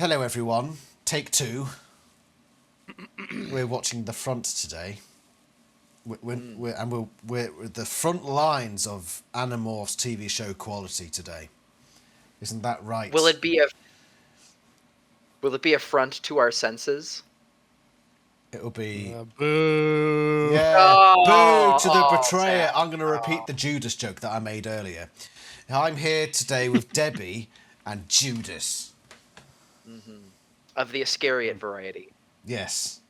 Hello, everyone. Take two. We're watching The Front today. We're the front lines of Animorphs TV show quality today. Isn't that right? Will it be a front to our senses? It'll be... boo. Yeah, Oh, boo to the oh, betrayer. Sam. I'm going to repeat the Judas joke that I made earlier. I'm here today with Debbie and Judas. Mm-hmm. Of the Iscariot variety. Yes.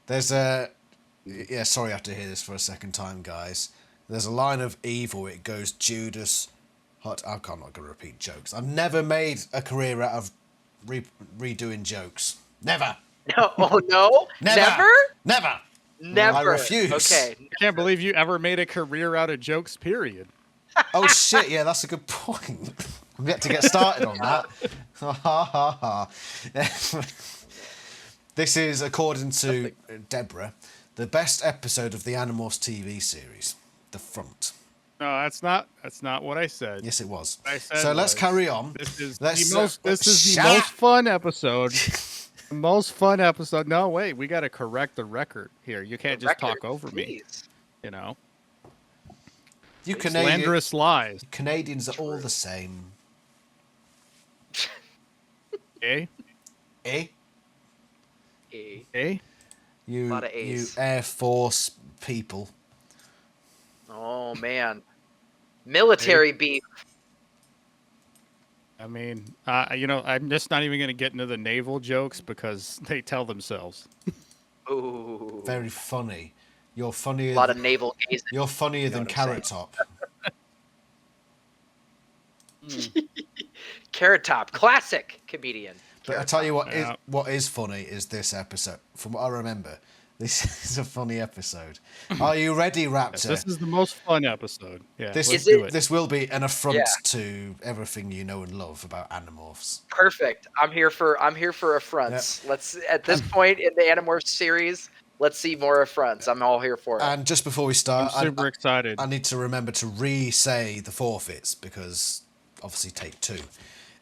There's a... Yeah, sorry I have to hear this for a second time, guys. There's a line of evil. It goes Judas... I'm not going to repeat jokes. I've never made a career out of redoing jokes. Never. No, oh no? Never. Never? Never. I refuse. Okay. I can't believe you ever made a career out of jokes, period. Oh, shit. Yeah, that's a good point. I'm yet to get started on that. This is, according to Deborah, the best episode of the Animorphs TV series, The Front. No, that's not what I said. Yes, it was. So let's carry on. This is Let's, the most fun episode. The most fun episode. No, wait, we got to correct the record here. You can't just talk over me. You know. You Slanderous lies. Canadians are all the same. Eh? Eh? Eh? You Air Force people. Oh man, military beef. I mean, you know, I'm just not even going to get into the naval jokes because they tell themselves. Ooh. Very funny. You're funnier. A lot of naval gazing. You're funnier than Carrot Top. Carrot Top, classic comedian. But I tell you what is funny is this episode. From what I remember, this is a funny episode. Are you ready, Raptor? Yes, this is the most fun episode. Yeah, this will be an affront to everything you know and love about Animorphs. Perfect. I'm here for affronts. Yep. Let's at this point in the Animorphs series, let's see more affronts. I'm all here for it. And just before we start, I'm super excited. I need to remember to re-say the forfeits because obviously take two.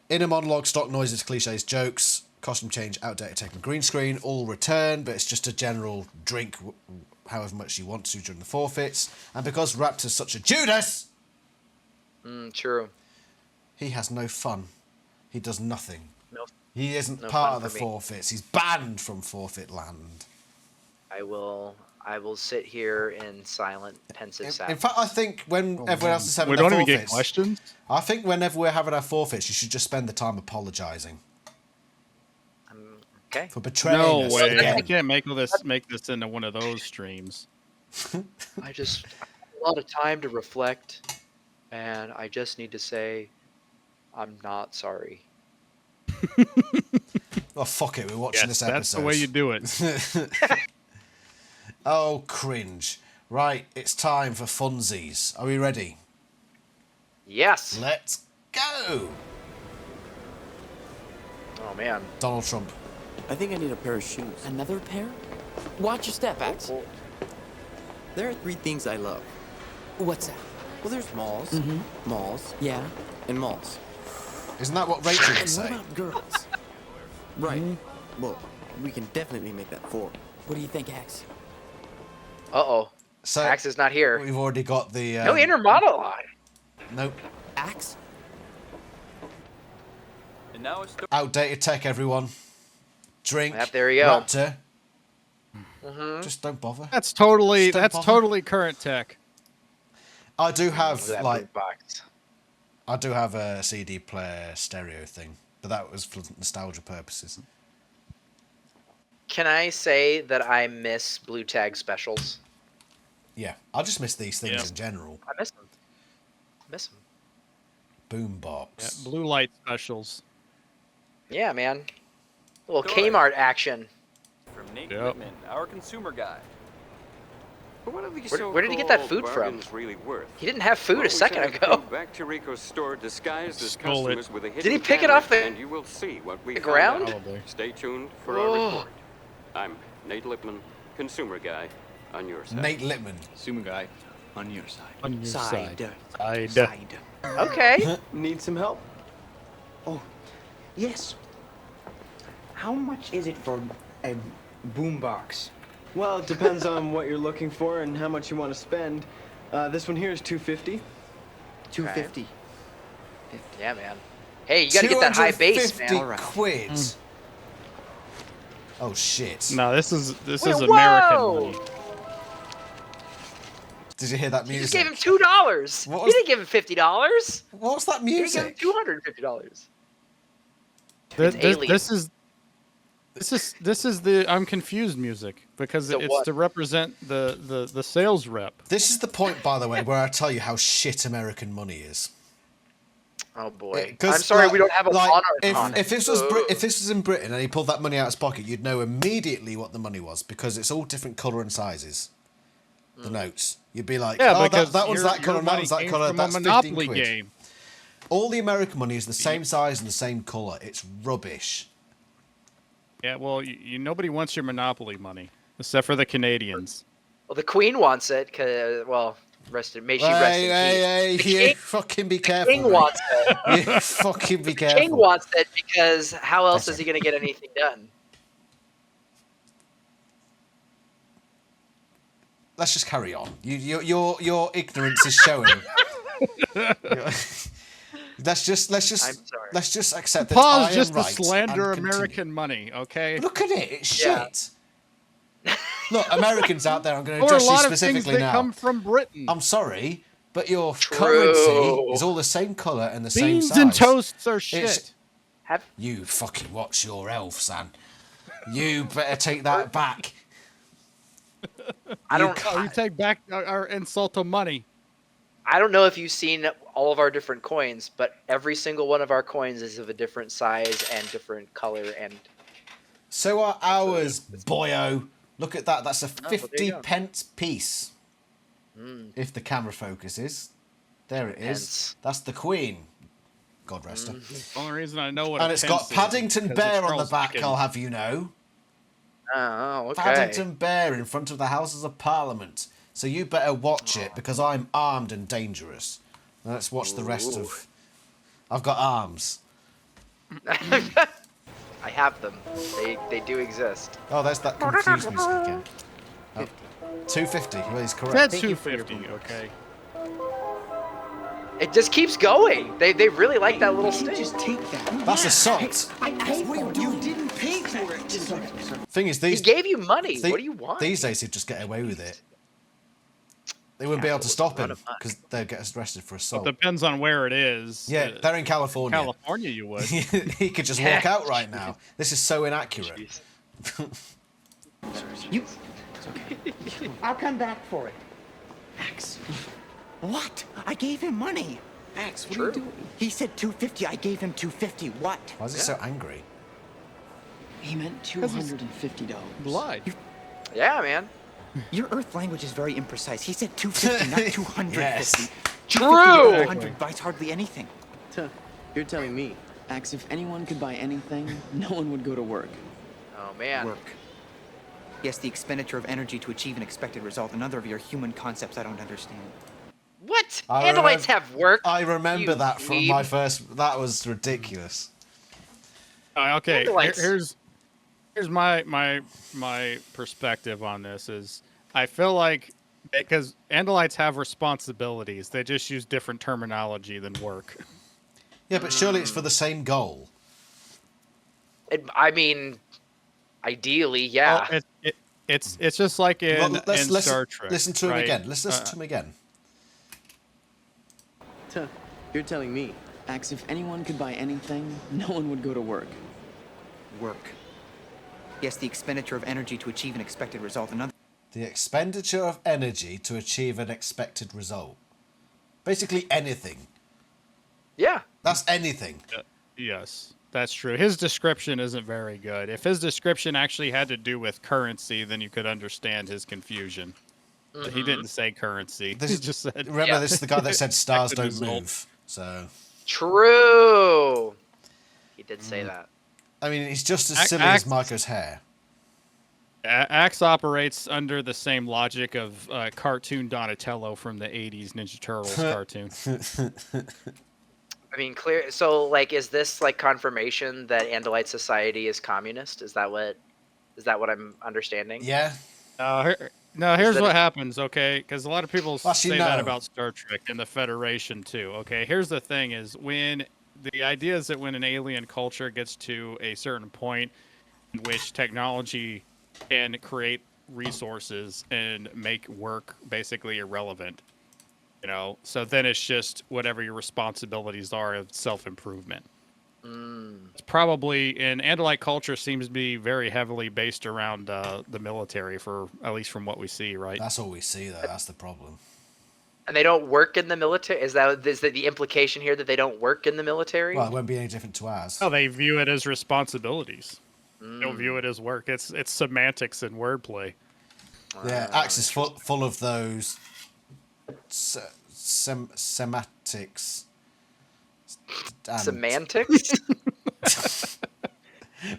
Inner monologue, stock noises, cliches, jokes, costume change, outdated tech and green screen, all return, but it's just a general drink however much you want to during the forfeits. And because Raptor's such a Judas... True. He has no fun. He does nothing. No, he isn't part of the forfeits. He's banned from forfeit land. I will sit here in silent, pensive sadness. In fact, I think when everyone else is having their forfeits... We don't even get questions? I think whenever we're having our forfeits, you should just spend the time apologising. Okay. For betraying us. No way. I can't make this into one of those streams. I just have a lot of time to reflect, and I just need to say, I'm not sorry. Oh, fuck it. We're watching this episode. That's the way you do it. Oh, cringe. Right, it's time for funsies. Are we ready? Yes. Let's go. Oh, man. Donald Trump. I think I need a pair of shoes. Another pair? Watch your step, Axe. There are three things I love. What's that? Well, there's malls, malls, Yeah. and malls. Isn't that what Rachel would And say? what about girls? Right. Well, we can definitely make that four. What do you think, Axe? Uh-oh. So Axe is not here. We've already got the... No inner monologue. Nope. Axe? And now it's... Outdated tech, everyone. Drink. Yep, there you go. Raptor. Just don't bother. That's totally current tech. I do have Box. I do have a CD player stereo thing, but that was for nostalgia purposes. Can I say that I miss blue tag specials? Yeah, I just miss these things in general. I miss them. Boombox. Yeah, blue light specials. Yeah, man. A little Kmart action. From Nate Whitman, our consumer guy. But what are these Where did he get that food from? really worth? He didn't have food a second ago. Back to Rico's store disguised as Stole it. customers with a hidden Did he pick it camera, off the and you will see what we found ground? out. Probably. Stay tuned for our report. I'm Nate Lipman, consumer guy, on your side. Nate Littman. Consumer guy on your side. On your side. Okay. Need some help? Oh, yes. How much is it for a boombox? Well, it depends on what you're looking for and how much you want to spend. This one here is $250. $250. Yeah, man. Hey, you gotta get that high base, man. 250 quid. Oh shit! No, this is Whoa! American money. Did you hear that You music? just gave him $2. What You was- didn't give him $50. What's that You gave him music? $250. This aliens. this is the I'm confused music because So it's what? to represent the sales rep. This is the point, by the way, where I tell you how shit American money is. Oh boy. 'Cause, I'm sorry like- we don't have a like, monarch on if it. this was if this was in Britain and he pulled that money out of his pocket, you'd know immediately what the money was because it's all different colour and sizes. The notes. You'd be like, Yeah, oh, because that one's your that colour, and that money one's that came colour. from That's a 15 Monopoly quid. game. All the American money is the same size and the same colour. It's rubbish. Yeah, well, nobody wants your Monopoly money except for the Canadians. Well, the Queen wants it, cause may she rest in Hey, peace. The you king, fucking be the careful. king mate. wants it. You fucking be The careful. king wants it because how else is he gonna get anything done? Let's just carry on. Your ignorance is showing. let's just I'm sorry. let's just accept that Pause I just am to right slander and continue. American money, okay? Look at it, it's Yeah. shit. Look, Americans out there, I'm going to There are a address you lot of things specifically that now. come from Britain. I'm sorry, but your True. currency is all the same colour and the same Beans size. and toasts are shit. It's- Have You fucking watch your elf, son. You better take that back. I don't Oh, you take back our insult to money. I don't know if you've seen all of our different coins, but every single one of our coins is of a different size and different color and So are ours, boyo. Look at that. That's a well, there you 50 go. pence piece. If the camera focuses. There it is. Pence. That's the Queen. God rest her. The only reason I know what And a it's pence got is Paddington because Bear it's on the Charles back, Dickens. I'll have you know. oh, okay. Paddington Bear in front of the Houses of Parliament. So you better watch it because I'm armed and dangerous. Now let's watch the rest of... I've got arms. I have them. They do exist. Oh, there's that confused music again. Oh. 250, well, he's correct. That's Thank you for your 250, okay. It just keeps going. They really like that little stick. Just take that. That's assault. I paid for it. You didn't pay for it. Thing is, He these gave you money. What do you want? These days, he'd just get away with it. They wouldn't be able to stop him because they'd get arrested for It assault. depends on where it is. Yeah, they're in California. California, you would. He could just walk out right now. This is so inaccurate. You. I'll come back for it. Axe. What? I gave him money. Axe, what are you doing? He said 250. I gave him 250. What? Why is he so angry? He meant $250. Lied. Yeah, man. Your Earth language is very imprecise. He said 250, not 250. Yes. 250 to Exactly. 200 buys hardly anything. You're telling me. Axe, if anyone could buy anything, no one would go to work. Oh man. Work. Yes, the expenditure of energy to achieve an expected result. Another of your human concepts I don't understand. What? I Andalites remem- have work. I remember You that from dweeb. my first... That was ridiculous. Okay, Andalites. here's my perspective on this is I feel like because Andalites have responsibilities, they just use different terminology than work. Yeah, but surely it's for the same goal. I mean, ideally, yeah. Well, it's just like in, Well, let's in Star Trek. listen to him right? again. Let's listen to him again. You're telling me. Axe, if anyone could buy anything, no one would go to work. Work. Yes, the expenditure of energy to achieve an expected result. Another. The expenditure of energy to achieve an expected result. Basically anything. Yeah. That's anything. Yes, that's true. His description isn't very good. If his description actually had to do with currency, then you could understand his confusion. But he didn't say currency. This He is- just said Remember, Yeah. this is the guy that said stars don't Expected result. move. So, True. He did say that. I mean, he's just as Ac- silly as act- Marco's hair. Axe operates under the same logic of cartoon Donatello from the 80s Ninja Turtles cartoon. I mean, clear. So, like, is this like confirmation that Andalite society is communist? Is that what I'm understanding? Yeah. No, here's that what it- happens, okay? Because a lot of people Actually, say that no. about Star Trek and the Federation too. Okay, here's the thing: is when the idea is that when an alien culture gets to a certain point in which technology can create resources and make work basically irrelevant, so then it's just whatever your responsibilities are of self-improvement. It's probably, and Andalite culture seems to be very heavily based around the military, for at least from what we see, right? That's all we see, though. That's the problem. And they don't work in the military. Is that the implication here that they don't work in the military? Well, it won't be any different to ours. No, they view it as responsibilities. They don't view it as work. It's semantics and wordplay. Yeah, Axe is full of those semantics. Semantics?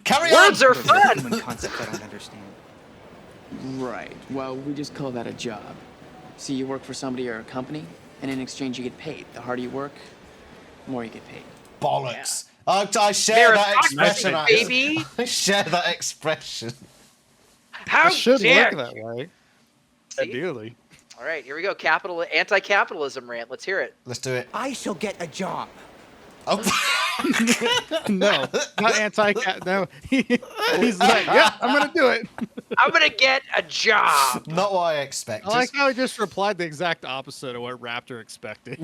Carry on! Words are fun! Human concept I don't understand. Right. Well, we just call that a job. See, you work for somebody or a company, and in exchange you get paid. The harder you work, the more you get paid. Bollocks. I share that expression, Axe. baby. I share that expression. How It should dare work that way. See? Ideally. All right, here we go. Anti-capitalism rant. Let's hear it. Let's do it. I shall get a job. Oh. No, not anti-cat. No, he's like, yeah, I'm gonna do it. I'm gonna get a job. Not what I expected. I like how he just replied the exact opposite of what Raptor expected.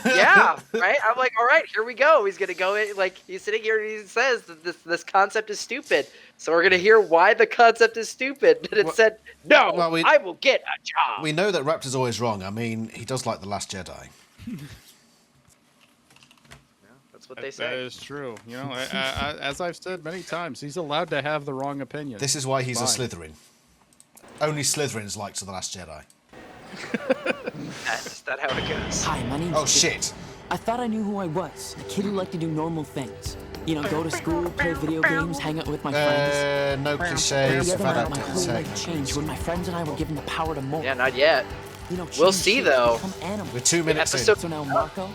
Yeah, right. I'm like, all right, here we go. He's gonna go in, like he's sitting here and he says that this concept is stupid. So we're gonna hear why the concept is stupid. And it said, no, I will get a job. We know that Raptor's always wrong. I mean, he does like The Last Jedi. That's what they say. That is true. As I've said many times, he's allowed to have the wrong opinion. This is why he's a Fine. Slytherin. Only Slytherins like to The Last Jedi. Is that how it goes? Hi, my name's Oh, Jake. shit. I thought I knew who I was. A kid who liked to do normal things. Go to school, play video games, hang out with my friends. No But cliches. the other night, my Fat whole tech. life changed when my friends and I were given the power to mold. Yeah, not yet. We'll We'll see, though. We're 2 minutes in. So now Marco,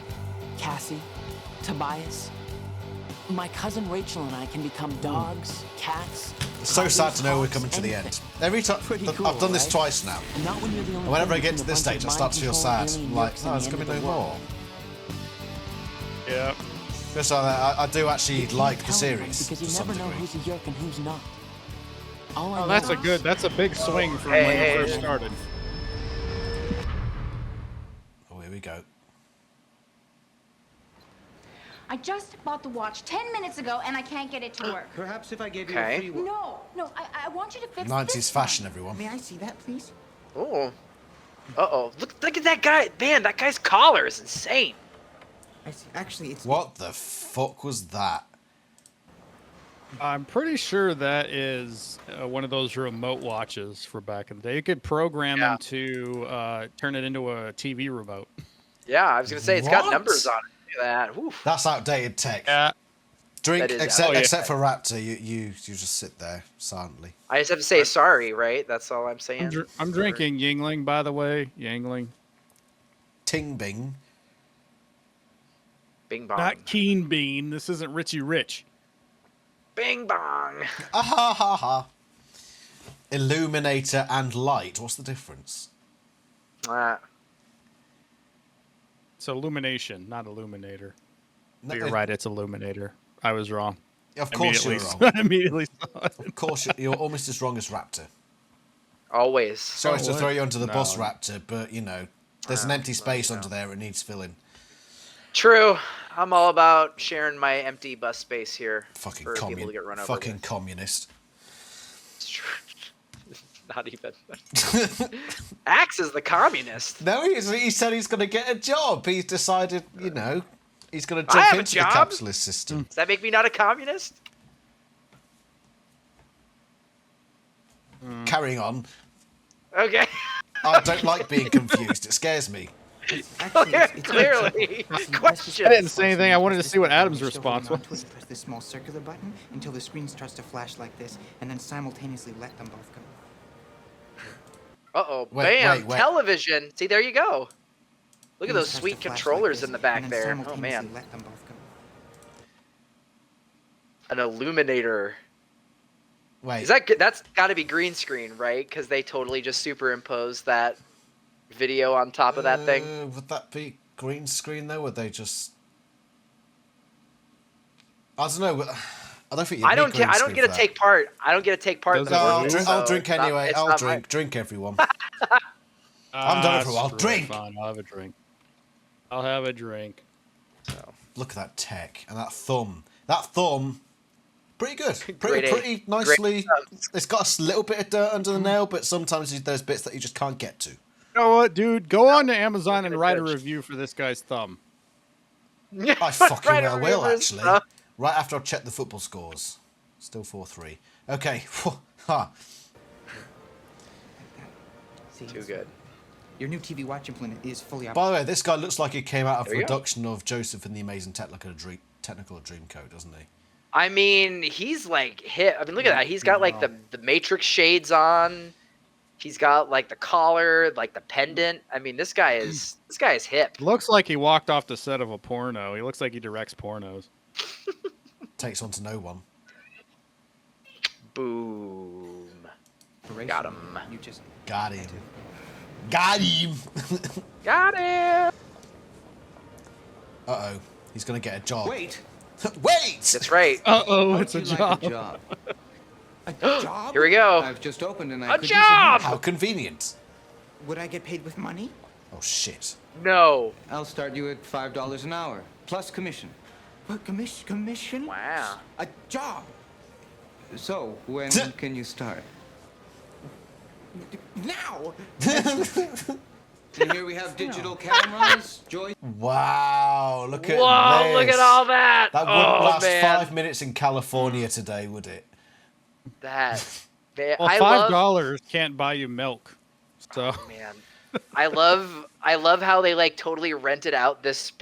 Cassie, Tobias, my cousin Rachel and I can become dogs, cats. It's so sad to know we're coming to the end. Every time I've done this twice now. Not when you're the only And whenever I thing get in to a this bunch stage, of I start to feel mind sad. control I'm like, aliens oh, and there's the going to end be of no the more. world. Yeah. Just like that, I do actually like the Tell anyone, series because to you some never know degree. who's a Yeerk and who's not. All I Oh, know that's a big swing from Hey, when hey, you first hey. started. Oh, here we go. I just bought the watch 10 minutes ago and I can't get it to work. Perhaps if I gave you Okay. a free No, I want you to fix 90s this fashion, one. everyone. May I see that, please? Oh. Uh-oh. Look at that guy. Man, that guy's collar is insane. I see. Actually, it's What the fuck was that? I'm pretty sure that is one of those remote watches for back in the day. You could program them to turn it into a TV remote. Yeah, I was gonna say it's got What? numbers on it. Look at that. Oof. That's outdated tech. Yeah. Drink, That is except outdated. except for Raptor, you just sit there silently. I just have to say sorry, right? That's all I'm saying. I'm drinking Yingling, by the way. Yingling. Ting Bing. Bing bong. Not Keen Bean. This isn't Richie Rich. Bing bong. Ah ha ha ha. Illuminator and light. What's the difference? It's Illumination, not Illuminator. No, You're right, it's Illuminator. I was wrong. Of course you're Immediately- wrong. immediately saw it. Of course you're almost as wrong as Raptor. Always. Sorry to what? throw you under the bus, No. Raptor, but there's an empty space under there. It needs filling. True. I'm all about sharing my empty bus space here Fucking for people to get run over. Fucking with. communist. It's true. Not even. Axe is the communist. No, he said he's going to get a job. He's decided, he's going to I have jump a into the job. capitalist system. Does that make me not a communist? Carrying on. Okay. I don't like being confused. It scares me. actually it's Clearly. Question. I didn't say anything. I wanted to see what Adam's response was. Press this small circular button until the screen starts to flash like this, and then simultaneously let them both go. Uh-oh. Wait, Bam. wait. Television. See, there you go. Look at Screen those starts sweet to flash like controllers this, in the back and then there. Oh, simultaneously man. let them both go. An illuminator. Wait. Is that that's got to be green screen, right? Because they totally just superimposed that video on top of that thing. Would that be green screen though? Would they just? I don't know. I don't think. I don't get to take part. I don't get to take part. In the I'll drink anyway. I'll drink. Drink, everyone. I'm done for a while. Drink. Fine. I'll have a drink. I'll have a drink. So. Look at that tech and that thumb. That thumb. Pretty good. Pretty nicely. It's got a little bit of dirt under the nail, but sometimes there's bits that you just can't get to. You know what, dude? Go on to Amazon and write a review for this guy's thumb. I fucking will, actually. Right after I've checked the football scores. Still 4-3. Okay. Too good. Your new TV watch implement is fully By the way, this guy looks like he came out of a production of Joseph and the Amazing Technical Dreamcoat, doesn't he? I mean, he's like hit. I mean, look at that. He's got like the Matrix shades on. He's got like the collar, like the pendant. I mean, this guy is hip. Looks like he walked off the set of a porno. He looks like he directs pornos. Takes one to know one. Boom. Got him. You just got him. Got him. Got him. Uh-oh. He's going to get a job. Wait. Wait! That's right. Uh-oh, it's a job. A job? Here we go. I've just opened and I a job! How convenient. Would I get paid with money? Oh, shit. No. I'll start you at $5 an hour, plus commission. What, commission? Wow. A job. So, when can you start? Now! And here we have digital cameras, joy. Wow, look at Whoa, this. look at all that. That wouldn't last 5 minutes in California today, would it? That. Man, well, $5 can't buy you milk. So. Oh, man. I love how they like totally rented out this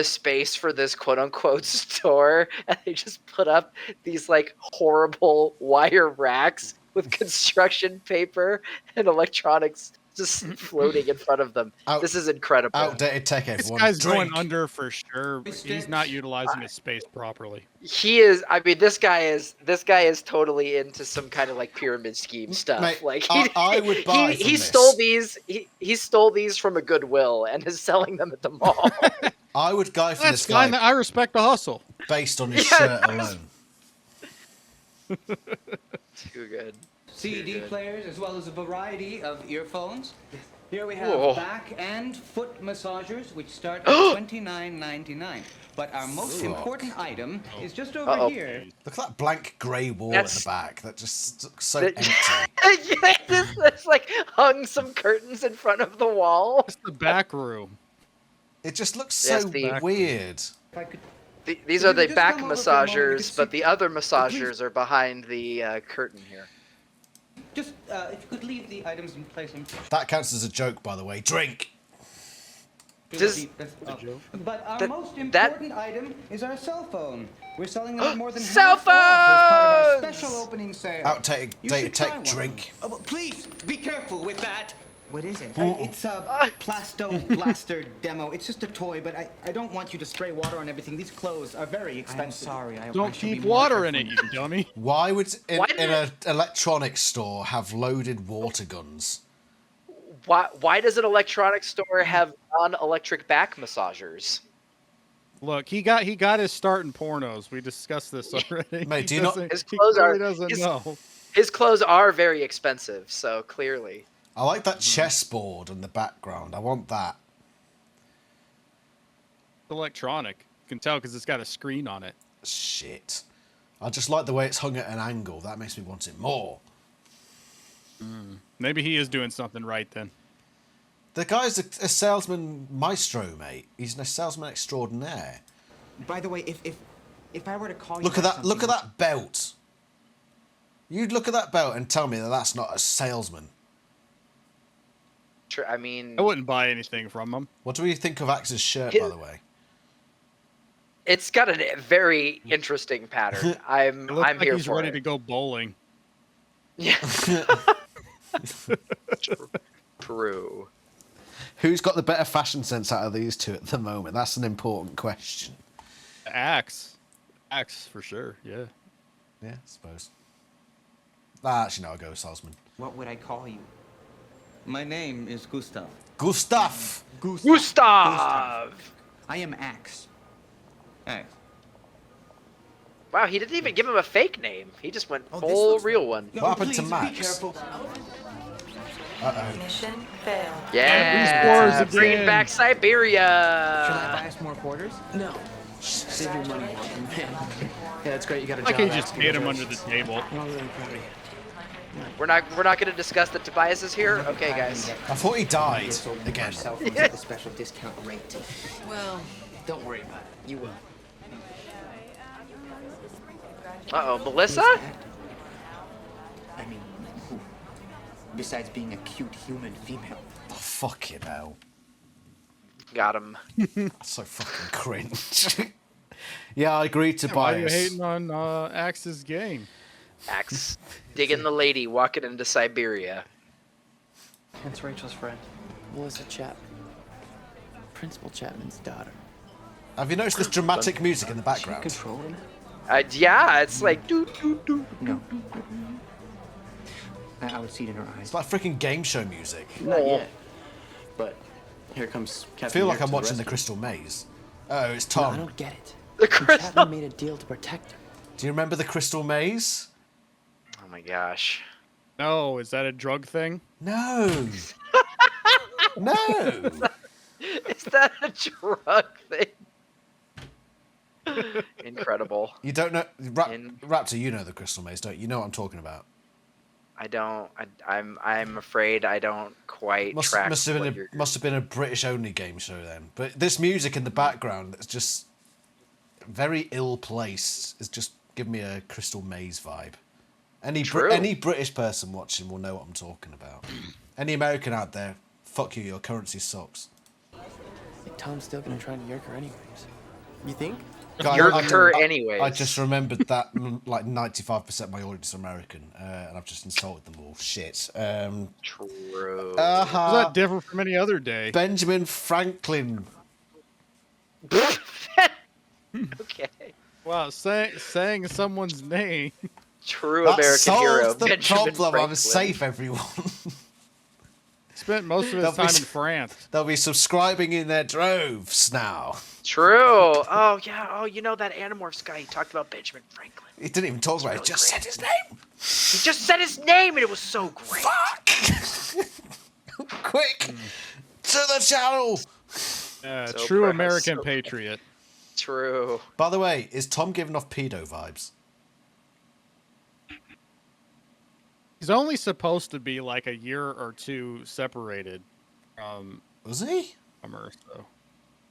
space for this quote unquote store, and they just put up these like horrible wire racks with construction paper and electronics just floating in front of them. This is incredible. Outdated tech, everyone. This guy's going under for sure. He's not utilizing his space properly. He is. I mean, this guy is totally into some kind of like pyramid scheme stuff. Mate, like I would buy he stole these. He stole these from a Goodwill and is selling them at the mall. I would go for That's this guy. fine. I respect the hustle. Based on his shirt alone. Too good. CD players, as well as a variety of earphones. Here we have back and foot massagers, which start at $29.99. But our most important item is just over here. Look at that blank grey wall at the back. That just looks so empty. It's like hung some curtains in front of the wall. It's the back room. It just looks so weird. These are the back massagers, but the other massagers are behind the curtain here. Just, if you could leave the items in place. That counts as a joke, by the way. Drink! But our most important item is our cell phone. We're selling them at more than cell half off as part of our phones! special opening sale. Outdated data tech drink. Oh, please, be careful with that. What is it? It's a Plasto Blaster demo. It's just a toy, but I don't want you to spray water on everything. These clothes are very expensive. I'm sorry. Don't keep water in it, you dummy. Why would in an electronics store have loaded water guns? Why does an electronics store have non-electric back massagers? Look, he got his start in pornos. We discussed this already. Mate, do you not? His clothes are very expensive, so clearly. I like that chessboard in the background. I want that. Electronic. You can tell because it's got a screen on it. Shit. I just like the way it's hung at an angle. That makes me want it more. Maybe he is doing something right then. The guy's a salesman maestro, mate. He's a salesman extraordinaire. By the way, if I were to call you, look at that belt. You'd look at that belt and tell me that that's not a salesman. I mean, I wouldn't buy anything from him. What do we think of Axe's shirt, by the way? It's got a very interesting pattern. I'm like here he's for ready it. to go bowling. Yeah. True. Who's got the better fashion sense out of these two at the moment? That's an important question. Axe. Axe for sure. Yeah. Yeah, I suppose. Actually, no, I'll go with salesman. What would I call you? My name is Gustav. Gustav! Gustav! I am Axe. Axe. Wow, he didn't even give him a fake name. He just went full real one. What happened to Max? Uh-oh. Mission failed. Yeah, bringing back Siberia. Should I buy us more quarters? No. Save your money, Walter, man. Yeah, it's great you got a job. Like he just hit him under the table. I'm really proud of you. We're not going to discuss that Tobias is here. Okay, guys. I thought he died again. The special discount rate. Well, don't worry about it. You will. Uh-oh, Melissa? I mean, who? Besides being a cute human female. Oh, fucking hell. Got him. That's so fucking cringe. Yeah, I agree to Why buy are you us. hating on Axe's game? Axe digging the lady, walking into Siberia. That's Rachel's friend. Melissa Chapman. Principal Chapman's daughter. Have you noticed this dramatic music in the background? Controlling it? Yeah, it's like doo doo doo. No. I would see it in her eyes. It's like freaking game show music. Not yet. But here comes Captain I feel like Yeerks I'm to watching the rescue. Crystal Maze. Oh, it's No, Tom. I don't get it. The Crystal. Chapman made a deal to protect her. Do you remember the Crystal Maze? Oh my gosh. No, is that a drug thing? No. No. Is that a drug thing? Incredible. You don't know Raptor, you know the Crystal Maze, don't you? You know what I'm talking about. I don't. I'm afraid I don't quite track. Must have been a British only game show then. But this music in the background that's just very ill placed. It's just giving me a Crystal Maze vibe. Any British person watching will know what I'm talking about. Any American out there, fuck you. Your currency sucks. Tom's still gonna try to yerk her anyways. You think? Yerk her anyways. I just remembered that like 95% of my audience are American, and I've just insulted them all. Shit. True. Is that different from any other day? Benjamin Franklin. Okay. Wow, saying someone's name. True That American solves hero. the Benjamin problem. Franklin. I'm safe, everyone. Spent most of his time in France. They'll be subscribing in their droves now. True. Oh yeah. Oh, you know that Animorphs guy? He talked about Benjamin Franklin. He didn't even talk about it. He just said his name. He just said his name, and it was so great. Fuck! Quick to the channel. So True proud, American so patriot. True. By the way, is Tom giving off pedo vibes? He's only supposed to be like a year or two separated from. Was he? Summer, so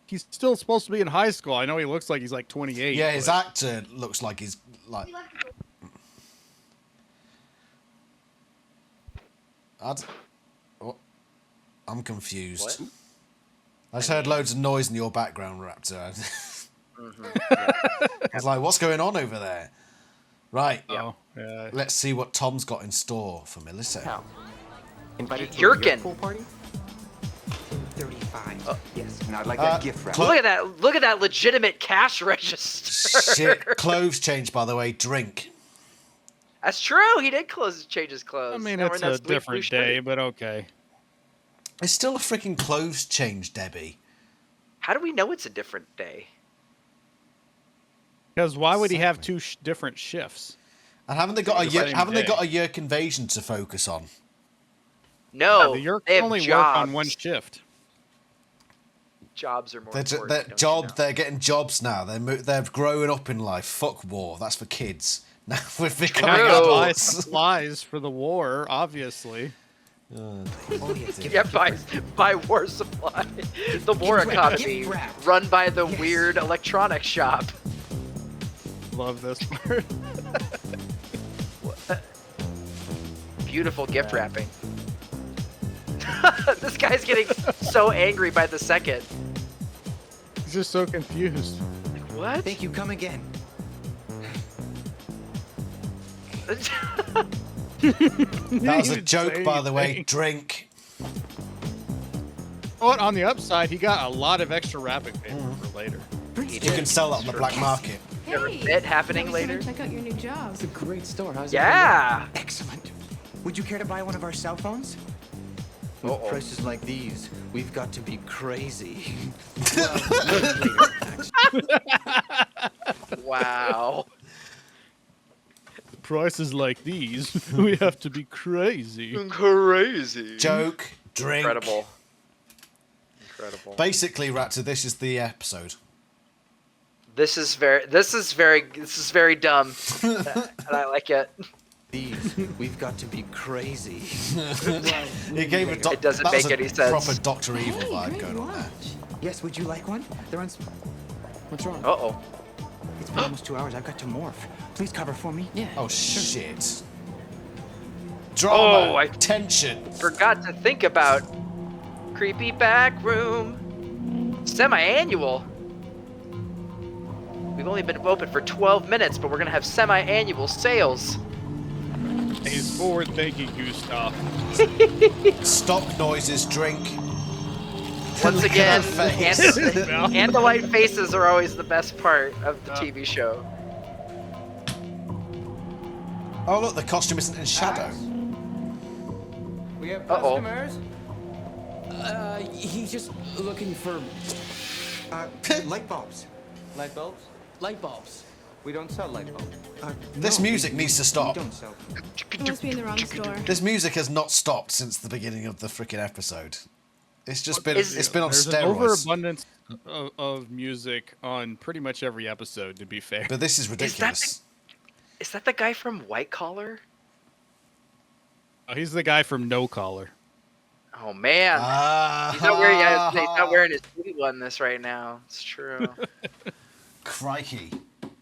he's still supposed to be in high school. I know he looks like he's like 28. Yeah, his actor looks like he's like. I'm confused. What? I just heard loads of noise in your background, Raptor. I was like, what's going on over there? Right. Yeah. Let's see what Tom's got in store for Melissa. How? Invited to Yeerkin. a pool party? 35. Yes, and I'd like that gift wrap. Look at that! Look at that legitimate cash register. Shit. Clothes change, by the way. Drink. That's true. He did change his clothes. I mean, Now it's we're in a that blue different shirt. day, but okay. It's still a freaking clothes change, Debbie. How do we know it's a different day? Because why would he have two different shifts? And haven't they got a Same haven't they day. got a Yeerk invasion to focus on? No, the Yeerks they have only jobs. work on one shift. Jobs are more They're important. don't you know? They're getting jobs now. They're growing up in life. Fuck war. That's for kids. Now we're becoming You have to buy adults. supplies for the war, obviously. Yeah, buy war supply. The war economy run by the weird electronics shop. Love this part. Beautiful gift wrapping. This guy's getting so angry by the second. He's just so confused. Like, what? Thank you. Come again. That was a joke, by the way. Drink. But on the upside, he got a lot of extra wrapping paper for later. You can sell that on the black market. Hey, bit happening later. Check out your new job. It's a great store. How's Yeah. Excellent. Would you care to buy one of our cell phones? With prices like these, we've got to be crazy. Wow. Prices like these, we have to be crazy. Crazy. Joke, drink. Incredible. Basically, Raptor, this is the episode. This is very dumb. And I like it. These, we've got to be crazy. It gave a It doesn't make any sense. Proper Dr. Evil vibe going on there. Yes, would you like one? They're on. What's wrong? Uh-oh. It's been almost 2 hours. I've got to morph. Please cover for me. Yeah. Oh, shit. Drama. I tension. Forgot to think about creepy back room. Semi-annual. We've only been open for 12 minutes, but we're gonna have semi-annual sales. He's forward-thinking, Gustav. Stop noises, drink. Once again, face. and the white faces are always the best part of the TV show. Oh, look, the costume isn't in shadow. We have customers. He's just looking for light bulbs. Light bulbs? light bulbs. We don't sell light bulbs. This music needs to stop. We don't sell them. You must be in the wrong store. This music has not stopped since the beginning of the freaking episode. It's just been Is- it's been on There's an steroids. overabundance of music on pretty much every episode, to be fair. But this is ridiculous. Is that the guy from White Collar? Oh, he's the guy from No Collar. Oh man, he's not wearing his suit on this right now. It's true. Crikey.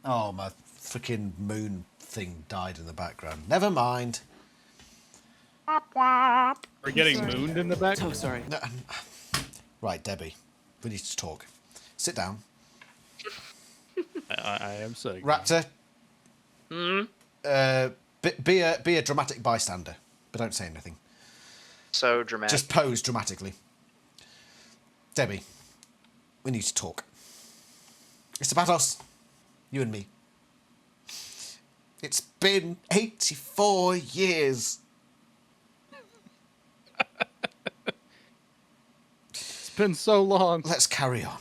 Oh, my freaking moon thing died in the background. Never mind. We're getting mooned in the back. Oh, sorry. No, right, Debbie. We need to talk. Sit down. I am saying. Raptor. Be a dramatic bystander, but don't say anything. So dramatic. Just pose dramatically. Debbie, we need to talk. It's about us. You and me. It's been 84 years. It's been so long. Let's carry on.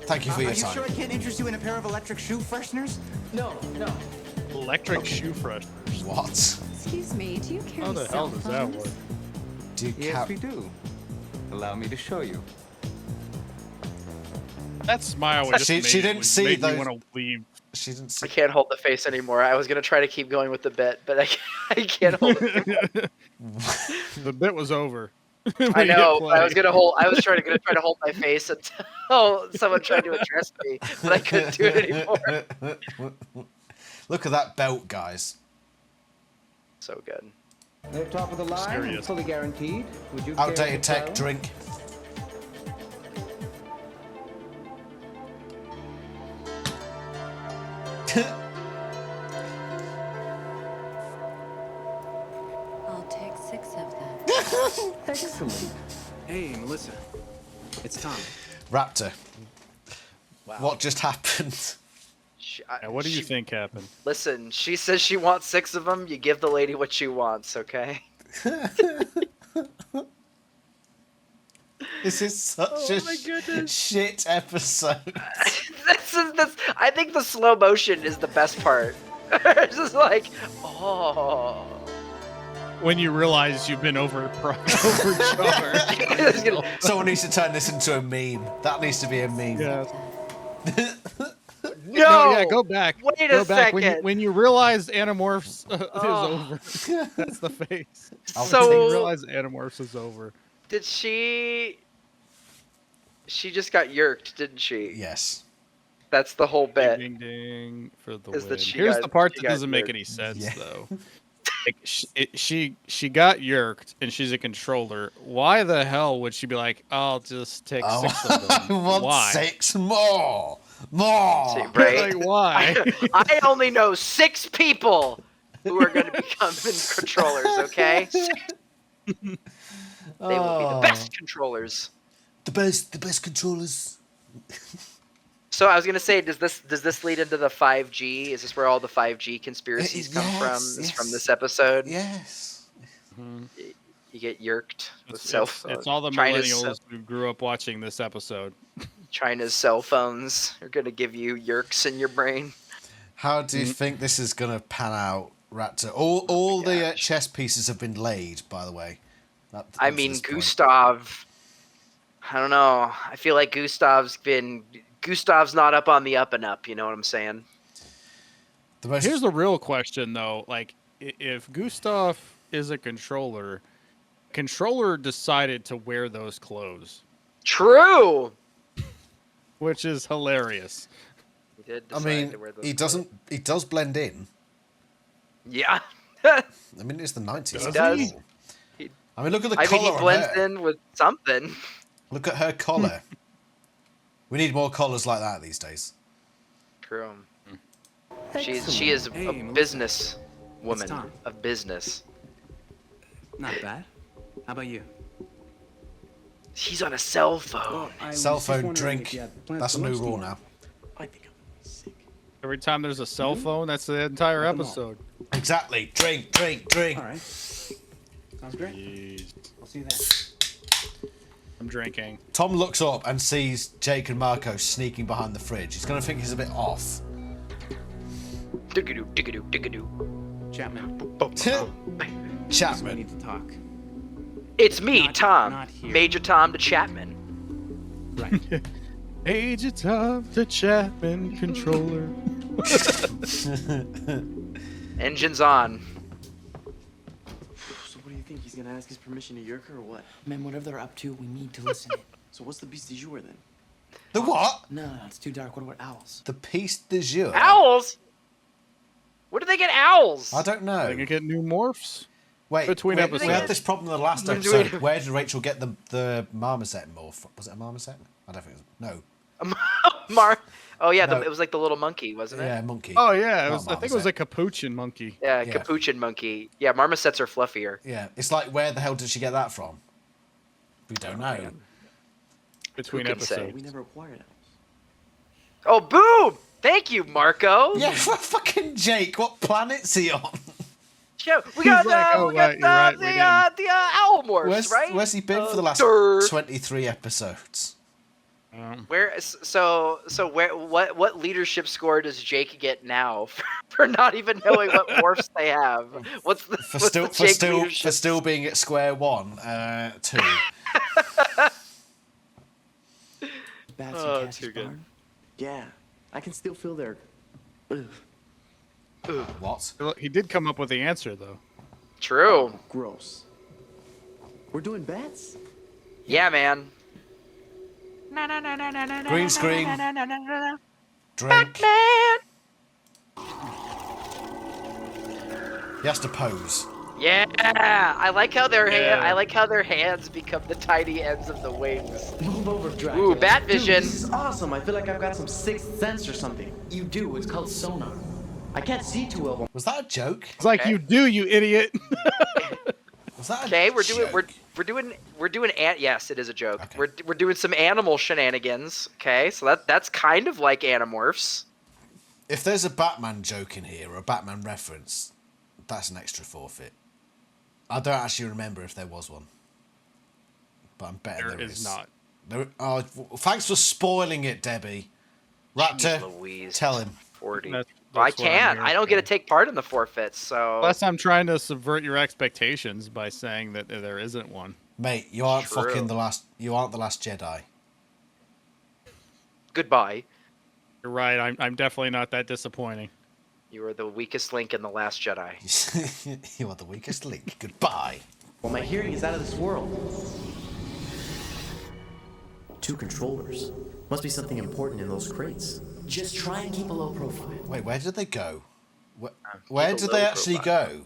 Thank you for your Are you time. sure I can't interest you in a pair of electric shoe fresheners? No. Electric shoe fresheners. What? Excuse me, do you carry How the hell does that work? Do you Yes, we do. Allow me to show you. That smile was She didn't see those. those- Want to leave. She didn't I see. can't hold the face anymore. I was gonna try to keep going with the bit, but I can't hold it. The bit was over. I know. But I was gonna try to hold my face until someone tried to address me, but I couldn't do it anymore. Look at that belt, guys. So good. They're top of the line, and Mysterious. fully guaranteed. Would you care Outdated to tech, try one? drink. I'll take 6 of them. Excellent. Hey, Melissa. It's Tom. Raptor. What just happened? Now, what do you think happened? Listen, she says she wants 6 of them. You give the lady what she wants, okay? This is such a shit episode. I think the slow motion is the best part. It's just like, oh. When you realize you've been overcharged. Someone needs to turn this into a meme. That needs to be a meme. Yeah. No, yeah, go back. Wait go a back. second. When you realize Animorphs is over. That's the face. So- When you realize Animorphs is over. Did she just got yerked, didn't she? Yes. That's the whole bit. Ding, ding, ding for the Is win. that she Here's got- the part she that got doesn't make yerked. any sense, Yeah. though. Like, she got yerked, and she's a controller. Why the hell would she be like, I'll just take 6 of them? I want Why? 6 more. More. See, right? Like, why? I only know 6 people who are going to become controllers, okay? They will be the best controllers. The best controllers. So I was gonna say, does this lead into the 5G? Is this where all the 5G conspiracies come from? Is from this episode? Yes. You get yerked with cell phones. It's all the millennials who grew up watching this episode. China's cell phones are gonna give you yerks in your brain. How do you think this is gonna pan out, Raptor? All the chess pieces have been laid, by the way. I mean, Gustav. I don't know. I feel like Gustav's not up on the up and up. You know what I'm saying? Here's the real question, though. Like, if Gustav is a controller decided to wear those clothes. True. Which is hilarious. He did I mean, to wear those he does blend in. Yeah. I mean, it's the 90s. He does. I mean, look at the collar. I mean, he blends in with something. Look at her collar. We need more collars like that these days. True. She is a business woman of business. Not bad. How about you? She's on a cell phone. Cell phone drink. That's a new rule now. Every time there's a cell phone, that's the entire episode. Exactly. Drink, drink, drink. All right. Sounds great. Jeez. I'll see you then. I'm drinking. Tom looks up and sees Jake and Marco sneaking behind the fridge. He's going to think he's a bit off. Diggidoo, diggidoo, diggidoo. Chapman. Chapman. We need to talk. It's me, Tom. Major Tom to Chapman. Right. Major Tom to Chapman controller. Engines on. So what do you think? He's gonna ask his permission to Yeerk or what? Man, whatever they're up to, we need to listen. So what's the beast du jour then? The what? No, it's too dark. What about owls? The piece de jour. Owls? Where did they get owls? I don't know. They can get new morphs. Wait, between episodes. We had this problem in the last episode. Where did Rachel get the marmoset morph? Was it a marmoset? I don't think it was. No. Oh yeah, No. It was like the little monkey, wasn't it? Yeah, monkey. Oh yeah, I think it was a capuchin monkey. Yeah, capuchin monkey. Yeah, marmosets are fluffier. Yeah, it's like, where the hell did she get that from? We don't know. Between Who can say? episodes. We never acquired owls. Oh, boom! Thank you, Marco. Yeah, fucking Jake. What planet's he on? Yeah, we got the owl morphs, right? Where's he been for the last 23 episodes? What leadership score does Jake get now for not even knowing what morphs they have? For still being at square one? 2. Too good. Yeah, I can still feel their. What? He did come up with the answer though. True. Gross. We're doing bets? Yeah, man. Green screen. Drink. Batman. He has to pose. Yeah, I like how their hands become the tiny ends of the wings. Move over, Dracula. Ooh, bat vision. Dude, this is awesome. I feel like I've got some sixth sense or something. You do. It's called sonar. I can't see too well. Was that a joke? It's like you do, you idiot. Was that a Okay, joke? we're doing yes, it is a joke. Okay. We're doing some animal shenanigans. Okay, so that's kind of like Animorphs. If there's a Batman joke in here or a Batman reference, that's an extra forfeit. I don't actually remember if there was one, but I'm betting there is. Not. Thanks for spoiling it, Debbie. Raptor, tell him. 40. I can't. I don't get to take part in the forfeits, so. Plus, I'm trying to subvert your expectations by saying that there isn't one. Mate, you aren't fucking the last. You aren't the last Jedi. Goodbye. You're right. I'm definitely not that disappointing. You are the weakest link in the Last Jedi. You are the weakest link. Goodbye. Well, my hearing is out of this world. 2 controllers. Must be something important in those crates. Just try and keep a low profile. Wait, where did they go? Where did they actually go?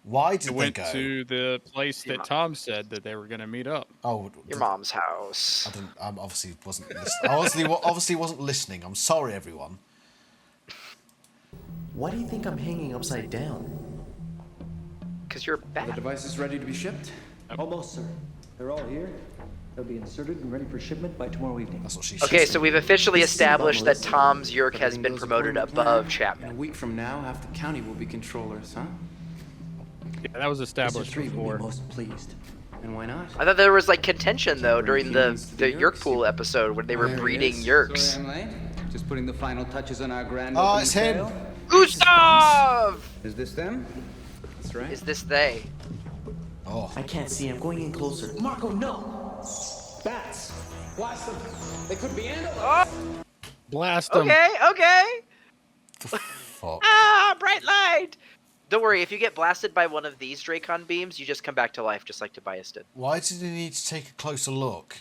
Why did they go? Went to the place that Tom said that they were going to meet up. Oh, your mom's house. I didn't. I obviously wasn't. Obviously wasn't listening. I'm sorry, everyone. Why do you think I'm hanging upside down? Because you're bad. The device is ready to be shipped? Almost, sir. They're all here. They'll be inserted and ready for shipment by tomorrow evening. That's what she Okay, so we've officially This is about established that Melissa. Tom's Yeerk has Everything been goes promoted according to above plan. Chapman. In a week from now, half the county will be controllers, huh? Yeah, that was established Mr. Tree will before. be most pleased. And why not? I thought there was like contention though during the Feelings to the Yeerk pool episode when they were There he breeding is. Yeerks. Sorry I'm late. Just putting the final touches on our grand Oh, opening it's him. sale. Gustav! Is this them? That's right. Is this they? Oh. I can't see. I'm going in closer. Marco, no! Bats! Blast them! They could be animals! Oh, Blast them. okay. Fuck. Ah, bright light! Don't worry, if you get blasted by one of these Dracon beams, you just come back to life, just like Tobias did. Why did he need to take a closer look?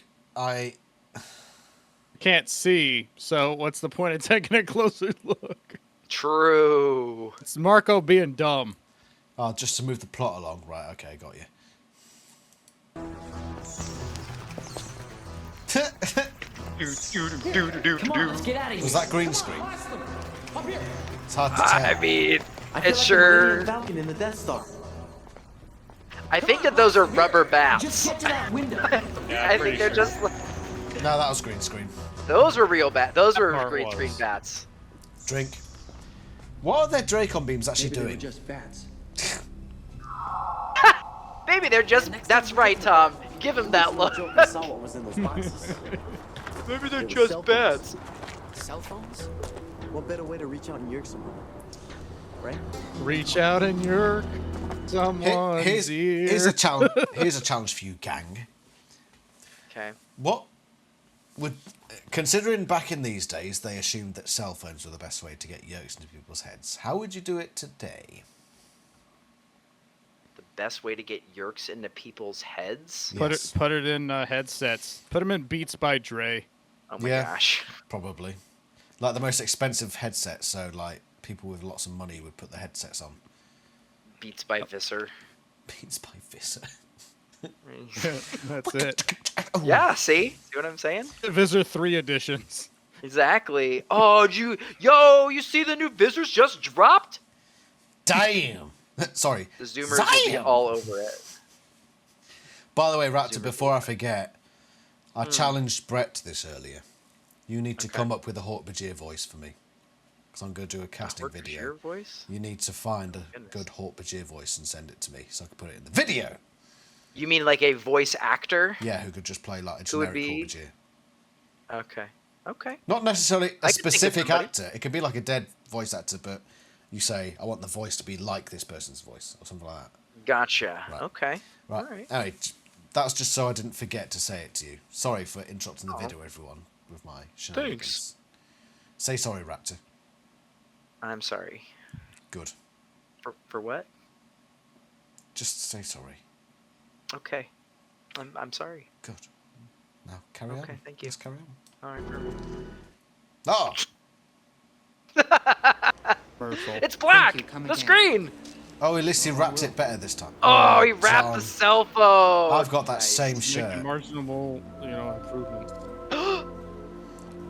Can't see, so what's the point of taking a closer look? True. It's Marco being dumb. Oh, just to move the plot along. Right, okay, got you. Come on, let's get out of here. Was that green screen? Up here! It's hard to tell. I mean, I feel it's like sure. the Falcon in the Death Star. I think that those are rubber Just bats. get to that window. I think they're just like, No, that was green screen. those were real bats. Those were part green was. screen bats. Drink. What are their Dracon beams actually Maybe they were doing? just bats. Maybe they're just. That's right, Tom. Give him that look. I saw what was in those boxes. Maybe they're It was just cell bats. Cell phones? What better way to reach out in Yeerks someone? Right? Reach out in your someone's Here's ear. a challenge. Here's a challenge for you, gang. Okay. What would, considering back in these days they assumed that cell phones were the best way to get Yeerks into people's heads, how would you do it today? The best way to get Yeerks into people's heads? Yes. Put it in headsets. Put them in Beats by Dre. Oh my Yeah. gosh. Probably. Like the most expensive headsets, so like people with lots of money would put the headsets on. Beats by Visser. Beats by Visser. That's it. Yeah, see what I'm saying? Visor 3 editions. Exactly. Oh, you see the new Vissers just dropped? Damn. Sorry. The Zoomers will be Damn. all over it. By the way, Raptor, before I forget, I challenged Brett to this earlier. You need to come up with a Hawk Bajir voice for me. Because I'm going to do a casting video. Your voice? You need to find a good Hawk Bajir voice and send it to me so I can put it in the video. You mean like a voice actor? Yeah, who could just play like a Who would generic Hawk be? Bajir. Okay. Okay. Not necessarily I a can think of specific somebody. actor. It could be like a dead voice actor, but you say, I want the voice to be like this person's voice or something like that. Gotcha. Right. Okay. Right. All right. Anyway, that was just so I didn't forget to say it to you. Sorry for interrupting the video, everyone, with my shenanigans. Thanks. Say sorry, Raptor. I'm sorry. Good. For what? Just say sorry. Okay. I'm sorry. Good. Now, carry on. Okay, thank you. Let's carry on. All right. Perfect. Oh! It's black. you. Come The again. screen. Oh, at least he wrapped it better this time. Oh, he wrapped the John. cell phone. I've got that same Making shirt. marginal, improvements.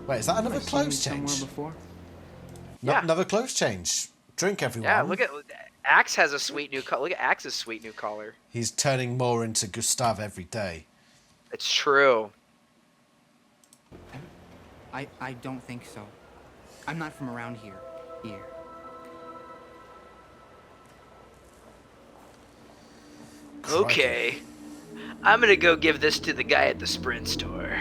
Wait, is that another I've seen clothes somewhere change? before. Yeah. Another clothes change. Drink, everyone. Yeah, look at Axe has a sweet new color. Look at Axe's sweet new collar. He's turning more into Gustav every day. It's true. I don't think so. I'm not from around here. Okay. I'm gonna go give this to the guy at the Sprint store.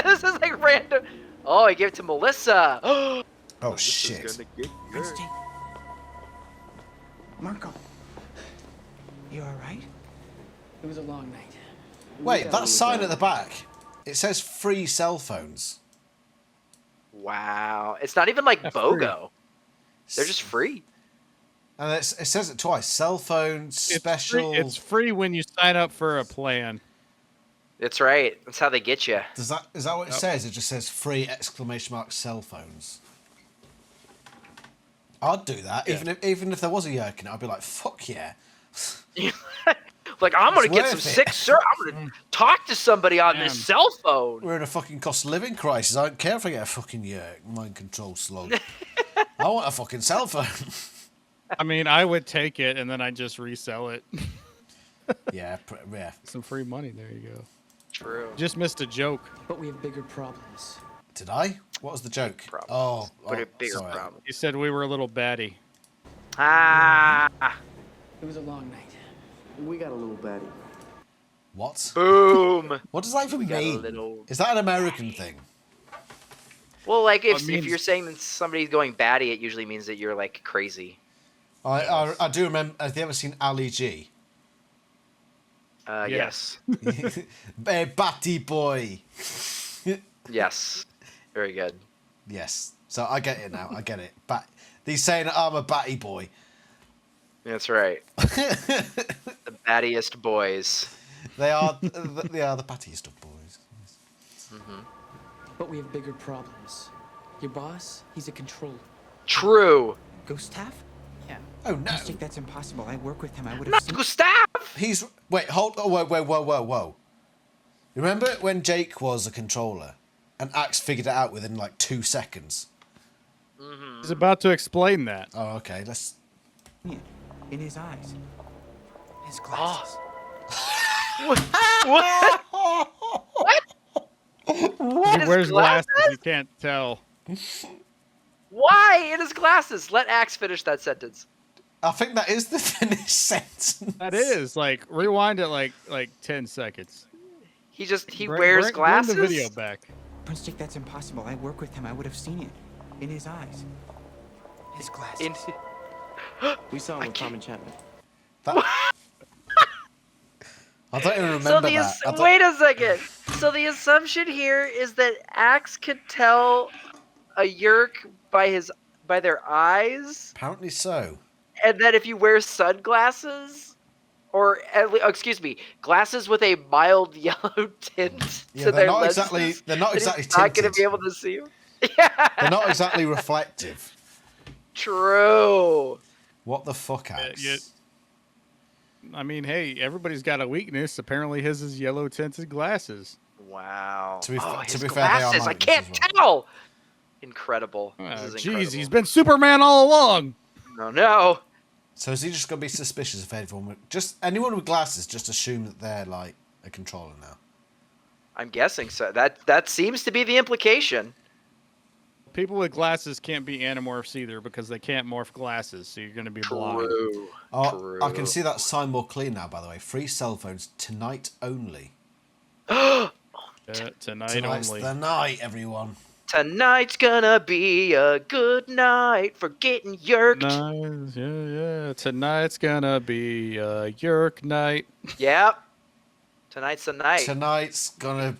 This is like random. Oh, I gave it to Melissa. Oh, shit. Prince Jake. Marco. You alright? It was a long night. Wait, that sign at the back. It says free cell phones. Wow. It's not even like BOGO. They're just free. And it says it twice. Cell phone special. It's free when you sign up for a plan. That's right. That's how they get you. Is that what it says? It just says free exclamation mark cell phones. I'd do that. Yeah. Even if there was a Yeerk in it, I'd be like, fuck yeah. Like, I'm going to It's get some worth it. sick service. I'm going to talk to somebody on this cell phone. We're in a fucking cost of living crisis. I don't care if I get a fucking Yeerk, mind control slug. I want a fucking cell phone. I mean, I would take it and then I'd just resell it. Yeah. Some free money. There you go. True. Just missed a joke. But we have bigger problems. Did I? What was the joke? Problems. Oh, But a bigger sorry. problem. You said we were a little batty. Ah. It was a long night. We got a little batty. What? Boom. What does that even got a mean? little- Is that an American thing? Well, like if means- you're saying that somebody's going batty, it usually means that you're like crazy. I do remember. Have you ever seen Ali G? Yes. Batty boy. Yes. Very good. Yes. So I get it now. I get it. He's saying I'm a batty boy. That's right. The battiest boys. They are the battiest of boys. Mm-hmm. But we have bigger problems. Your boss, he's a controller. True. Gustav? Yeah. Oh no. I think that's impossible. I work with him. I would have Not seen. Gustav. He's whoa. Remember when Jake was a controller and Axe figured it out within like 2 seconds? Mm-hmm. He's about to explain that. Oh, okay. Let's. In his eyes. His glasses. What? He wears glasses. You can't tell. Why in his glasses? Let Axe finish that sentence. I think that is the finished sentence. That is like rewind it like 10 seconds. He wears glasses. Bring the video back. Prince Jake, that's impossible. I work with him. I would have seen it. In his eyes. His glasses. We saw him with Tom Enchantment. I don't even remember that. Wait a second. So the assumption here is that Axe could tell a Yeerk by their eyes, Apparently so. and that if you wear sunglasses, or excuse me, glasses with a mild yellow tint to their lenses, They're not exactly he's not going to tinted. be able to see them. Yeah. They're not exactly reflective. True. What the fuck, Axe? I mean, hey, everybody's got a weakness. Apparently, his is yellow tinted glasses. Wow. To be his fair, they are glasses. I magnets can't as tell. Incredible. This is Jeez, incredible. he's been Superman all along. No. So is he just going to be suspicious of everyone? Anyone with glasses, just assume that they're like a controller now? I'm guessing so. That seems to be the implication. People with glasses can't be Animorphs either because they can't morph glasses, so you're going to be blind. Oh, I can see that sign more clear now, by the way. Free cell phones tonight only. Tonight Tonight's only. the night, everyone. Tonight's gonna be a good night for getting yerked. Nice. Yeah. Tonight's gonna be a Yeerk night. Yep. Tonight's the night. Tonight's gonna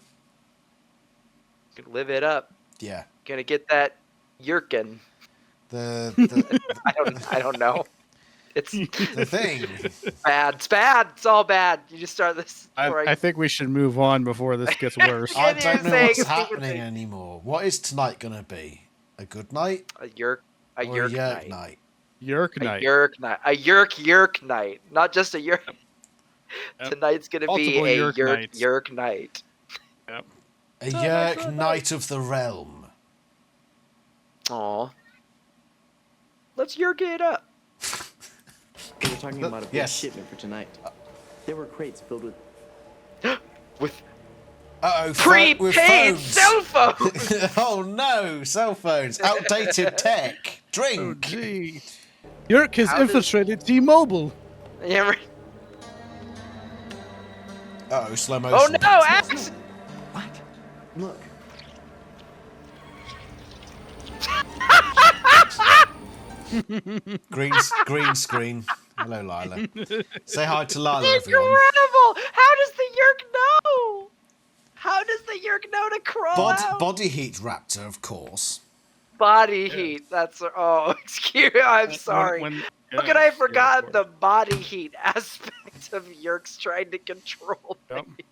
live it up. Yeah. Gonna get that yerkin. The I don't know. It's the thing. Bad. It's bad. It's all bad. You just start this. I think we should move on before this gets worse. I don't know what's happening anymore. What is tonight gonna be? A good night? A Yeerk night. Yeerk night. A Yeerk night. A Yeerk night. Not just a Yeerk. Yep. Tonight's gonna Multiple be a Yeerk nights. Yeerk night. Yep. A Yeerk Knight of the Realm. Aw. Let's Yeerk it up. We were talking about a big Yes. shipment for tonight. There were crates filled with Prepaid cell phones. Oh no, cell phones, outdated tech. Drink. Oh, gee. Yeerk has infiltrated T-Mobile. Yeah, right. Uh-oh, slow motion. Oh no, Axe! What? Look. Green screen. Hello, Lila. Say hi to Lila, everyone. Incredible! How does the Yeerk know? How does the Yeerk know to crawl out? Body heat Raptor, of course. Body heat. That's excuse. I'm sorry. How could I have forgotten the body heat aspect of Yeerks trying to control me?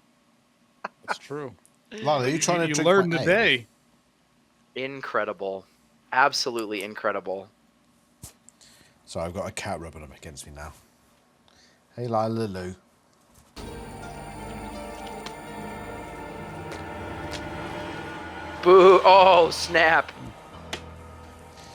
That's true. Lila, are you trying to You drink learned my ale? today. Incredible. Absolutely incredible. Sorry, I've got a cat rubbing up against me now. Hey, Lila Lou. Boo! Oh, snap!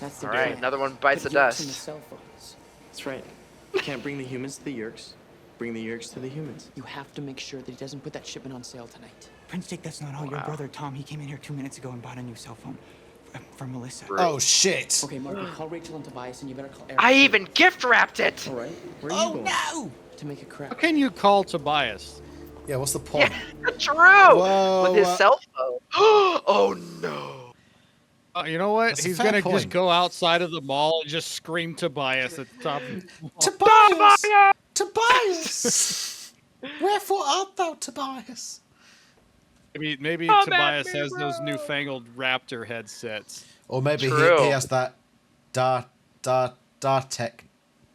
That's the All right, plan. another one bites the Put Yeerks in the dust. cell phones. That's right. You can't bring the humans to the Yeerks. Bring the Yeerks to the humans. You have to make sure that he doesn't put that shipment on sale tonight. Prince Jake, that's not all. Your brother Tom, he came in here 2 minutes ago and bought a new cell phone for Melissa. Oh shit! Okay, Marco, call Rachel and Tobias, and you better call Eric. I even gift wrapped it. All right. Where are you going? No! To make a crack. How can you call Tobias? Yeah, what's the point? Yeah, true. Whoa, with his cell phone. Oh no. You know what? That's a He's fair gonna point. just go outside of the mall and just scream Tobias at the top. Tobias! Tobias! Wherefore art thou, Tobias? Maybe Tobias has those newfangled Raptor headsets. Or maybe he has that Dartek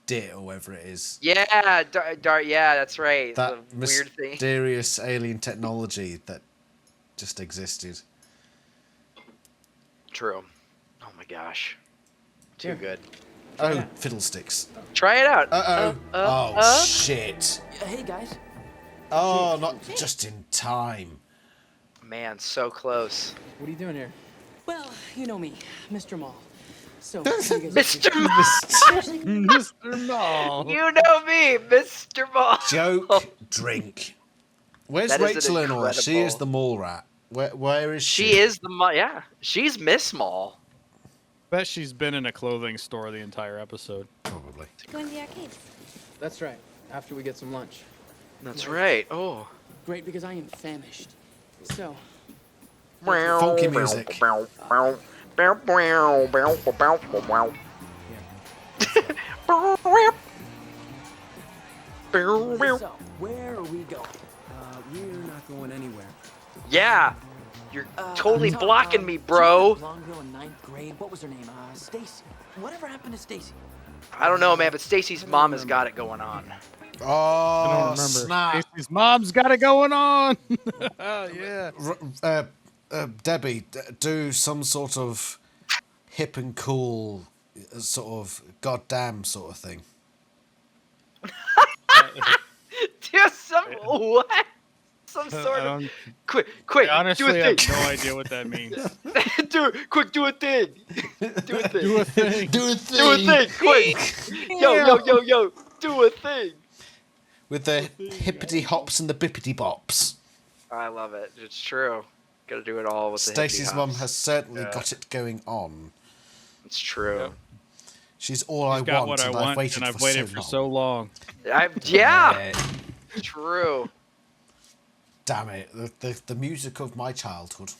dit or whatever it is. Yeah, yeah, that's right. That the weird thing. mysterious alien technology that just existed. True. Oh my gosh. Too good. Oh, fiddlesticks. Try it out. Oh, shit. Hey, guys. Oh, not just in time. Man, so close. What are you doing here? Well, you know me, Mr. Mall. So, Mr. Mall. Mr. Mall. You know me, Mr. Mall. Joke, drink. Where's That is Rachel in all that? She is incredible- the mall rat. Where is she? She is the mall. Yeah, she's Miss Mall. Bet she's been in a clothing store the entire episode. Probably. Going to the arcades. That's right. After we get some lunch. That's right. Oh. Great, because I am famished. So, Funky music. so where are we going? We're not going anywhere. Yeah, you're totally Tom, blocking me, do you bro. remember that blonde girl in 9th grade? What was her name? Stacy. Whatever happened to Stacy? I don't know, man, but Stacy's mom has got it going on. I Oh, don't remember. snap. Stacy's mom's got it going on. Yeah. Debbie, do some sort of hip and cool, sort of goddamn sort of thing. Do some what? Some sort of quick, I honestly do a have thing. no idea what that means. do a thing. Do a thing. Do a thing. Do a thing. Do a thing, quick. Yo, do a thing. With the hippity hops and the bippity bops. I love it. It's true. Got to do it all with the Stacy's hippity mum hops. has certainly got it going on. It's true. She's all I Got want, what I and want, I've waited and I've for waited so for long. so long. Yeah. True. Damn it! The music of my childhood.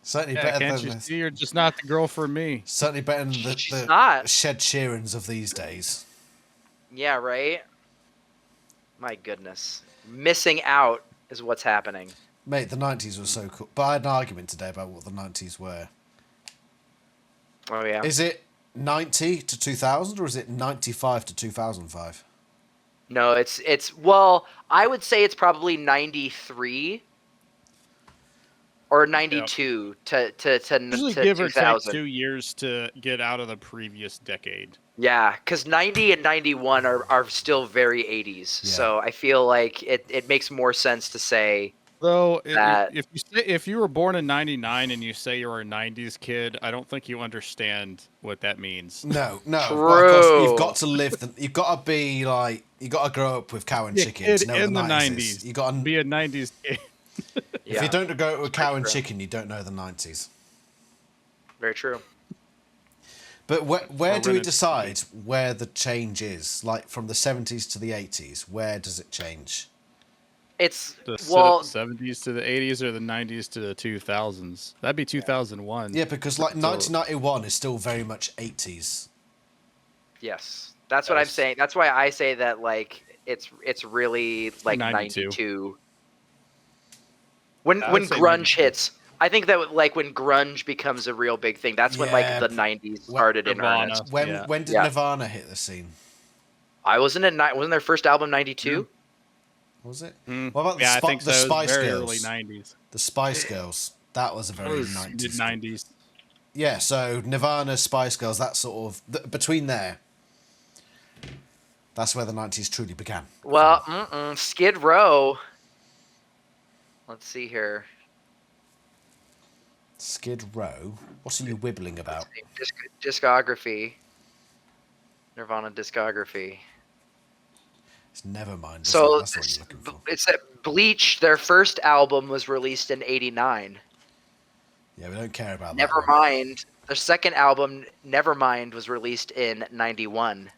Certainly Yeah, better can't than you see? You're just not the girl for me. certainly better than She's the not. Shed Sheerans of these days. Yeah, right? My goodness. Missing out is what's happening. Mate, the 90s was so cool. But I had an argument today about what the 90s were. Oh, yeah. Is it 90 to 2000 or is it 95 to 2005? No, it's well, I would say it's probably 93 or 92 to Usually to give or take 2000. 2 years to get out of the previous decade. Yeah, because 90 and 91 are still very 80s. Yeah. So I feel like it makes more sense to say Though, that. if you were born in '99 and you say you're a '90s kid, I don't think you understand what that means. No. Well, of True. course, you've got to live. You've got to be like. You've got to grow up with cow and Be a chicken kid to know in what the the 90s. '90s. You got to Be a '90s kid. If Yeah, you don't grow up with cow and true. chicken, you don't know the 90s. Very true. But where do we Renegade. decide where the change is? Like from the 70s to the 80s, where does it change? It's The well, 70s to the 80s or the 90s to the 2000s. That'd be 2001. Yeah, because like So- 1991 is still very much 80s. yes. That's what I'm saying. That's why I say that like it's really like 92. 92. When I would say grunge 92. hits, I think that like when grunge becomes a real big thing. That's when Yeah, like the 90s started in Nirvana. earnest. When did Yeah. Nirvana hit the scene? Wasn't their first album 92? Was it? Mm. What about the, Yeah, I think the so. It was Spice very Girls? early 90s. The Spice Girls. That was a very Mid 90s. 90s. Yeah, so Nirvana, Spice Girls, that sort of between there. That's where the 90s truly began. Well, Skid Row. Let's see here. Skid Row. What are you wibbling about? Discography. Nirvana discography. It's Nevermind. So That's what you're looking for. it's that Bleach. Their first album was released in '89. Yeah, we don't care about that. Nevermind. Their second album, Nevermind, was released in '91.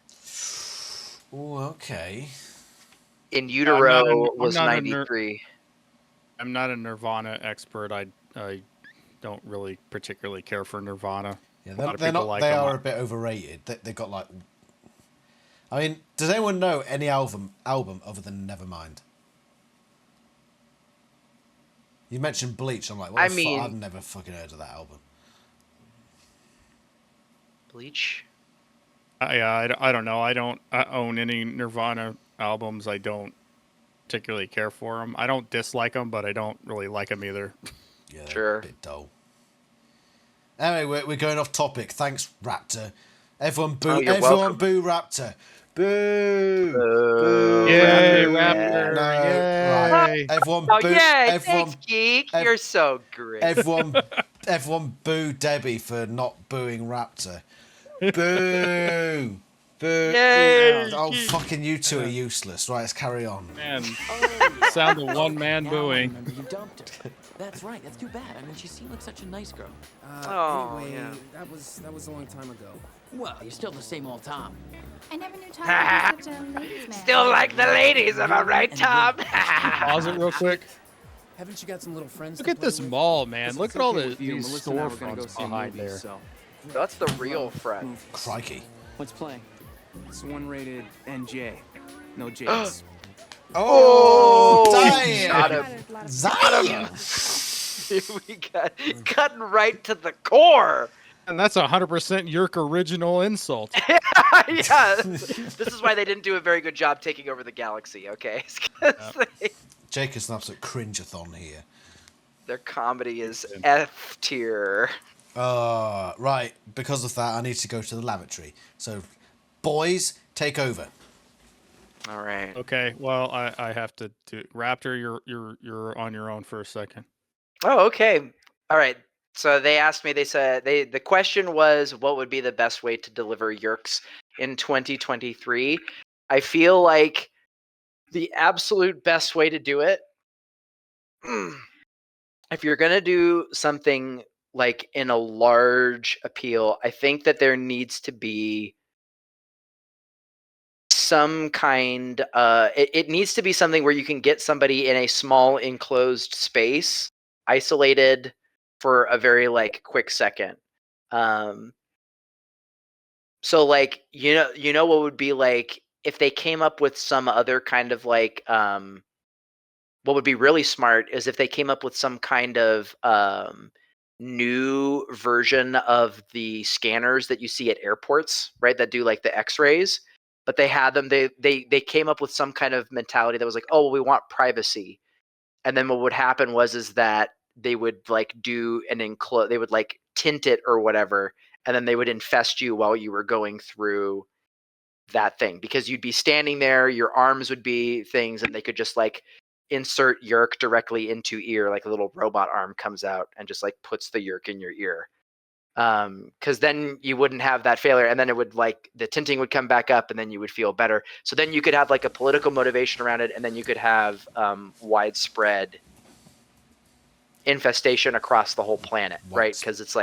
Oh, okay. In Utero was '93. I'm not a Nirvana expert. I don't really particularly care for Nirvana. Yeah, A lot of they're people not. like They them. are a bit overrated. They got like. I mean, does anyone know any album other than Nevermind? You mentioned Bleach. I'm like, I've never fucking heard of that album. Bleach. I don't know. I don't own any Nirvana albums. I don't particularly care for them. I don't dislike them, but I don't really like them either. Yeah, sure. A bit dull. Anyway, we're going off topic. Thanks, Raptor. Everyone boo! Everyone welcome. boo Raptor! Boo! Boo! Yay, Raptor! No, Yay. right. Everyone boo! Yay! Everyone, Thanks, Geek. You're so great. everyone boo Debbie for not booing Raptor. Boo! Boo! Yay. Oh, fucking you two are useless. Right, let's carry on. Man, sound of one man booing. Remember you dumped her. That's right. That's too bad. I mean, she seemed like such a nice girl. Anyway, that was a long time ago. Well, you're still the same old Tom. I never knew Tom was such a ladies' man. Still like the ladies, am I right, Tom? Pause it real quick. Haven't you got some little friends? Look to at play this with? mall, man. Listen, Look it's at all okay with you. these Melissa and I were gonna go storefronts see behind movies, there. so. That's the real front. Crikey. Let's play. It's one rated NJ. No J's. Oh, damn! We got cutting right to the core. And that's 100% Yeerk original insult. Yeah, this is why they didn't do a very good job taking over the galaxy. Okay, Jake is an absolute cringe-a-thon here. Their comedy is F tier. Right. Because of that, I need to go to the lavatory. So, boys, take over. All right. Okay. Well, I have to do Raptor. You're on your own for a second. Oh, okay. All right. So they asked me. They said the question was, what would be the best way to deliver Yeerks in 2023? I feel like the absolute best way to do it, if you're gonna do something like in a large appeal, I think that there needs to be some kind. It needs to be something where you can get somebody in a small enclosed space, isolated for a very quick second. So you know what would be like if they came up with some other kind of what would be really smart is if they came up with some kind of new version of the scanners that you see at airports, right? That do the X-rays, but they had them. They came up with some kind of mentality that was like, oh, well, we want privacy, and then what would happen is that they would do an enclose. They would tint it or whatever, and then they would infest you while you were going through that thing because you'd be standing there. Your arms would be things, and they could just insert Yeerk directly into ear, like a little robot arm comes out and just puts the Yeerk in your ear. Because then you wouldn't have that failure, and then it would the tinting would come back up, and then you would feel better. So then you could have a political motivation around it, and then you could have widespread infestation across the whole planet, right? Because it's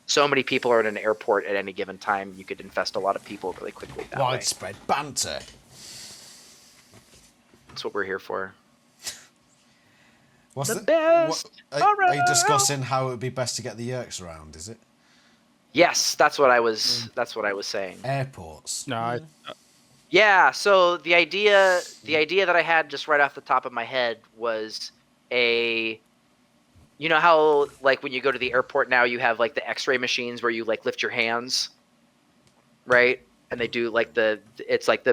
so many people are in an airport at any given time, you could infest a lot of people really quickly that Widespread banter. That's what we're here for. What's the best? Are you discussing how it would be best to get the Yeerks around? Is it? Yes, that's what I was. That's what I was saying. Airports. No, Yeah. So the idea that I had just right off the top of my head was you know how when you go to the airport now, you have the X-ray machines where you lift your hands, right? And they do it's like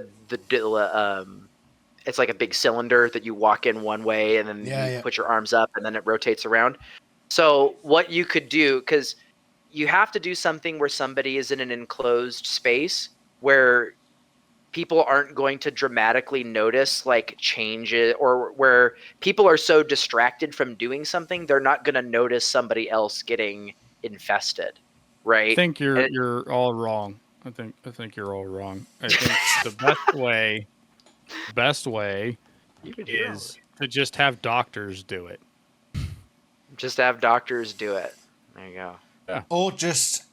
a big cylinder that you walk in one way and then you put your arms up and then it rotates around. So what you could do, because you have to do something where somebody is in an enclosed space where people aren't going to dramatically notice changes, or where people are so distracted from doing something, they're not going to notice somebody else getting infested, right? I think you're all wrong. I think you're all wrong. I think the best way Best way is to just have doctors do it. Just have doctors do it. There you go. Yeah. Or just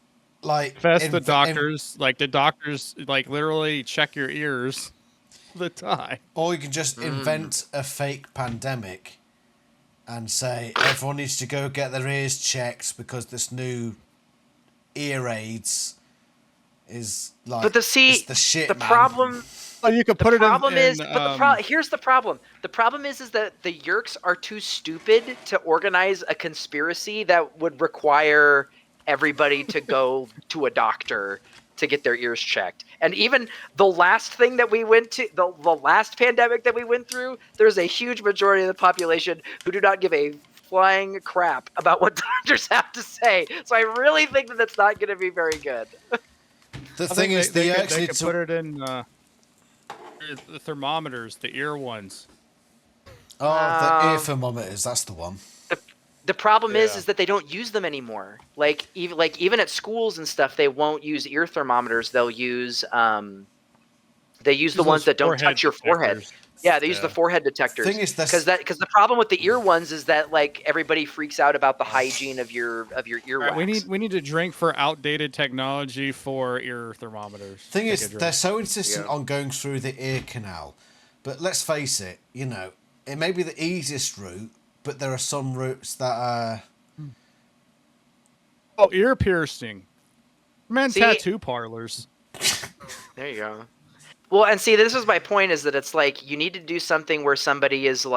like the doctors, like literally check your ears all the time. Or you can just invent a fake pandemic and say everyone needs to go get their ears checked because this new ear aids is like. But it's the shit, the man. problem. Oh, you could put it in. Here's the problem. The problem is that the Yeerks are too stupid to organize a conspiracy that would require everybody to go to a doctor to get their ears checked. And even the last thing that we went to, the last pandemic that we went through, there's a huge majority of the population who do not give a flying crap about what doctors have to say. So I really think that that's not going to be very good. The thing is, they could put it in the thermometers, the ear ones. Oh, the ear thermometers. That's the one. The problem is that they don't use them anymore. Like even at schools and stuff, they won't use ear thermometers. They'll use the ones that don't touch your forehead. Yeah, they use the forehead detectors. Thing is, because the problem with the ear ones is that like everybody freaks out about the hygiene of your earwax. Right, we need to drink for outdated technology for ear thermometers. Thing is, they're so insistent on going through the ear canal, but let's face it, you know, it may be the easiest route, but there are some routes that are. Oh, ear piercing. Man, tattoo parlors. There you go. Well, and see, this is my point, is that it's like you need to do something where somebody is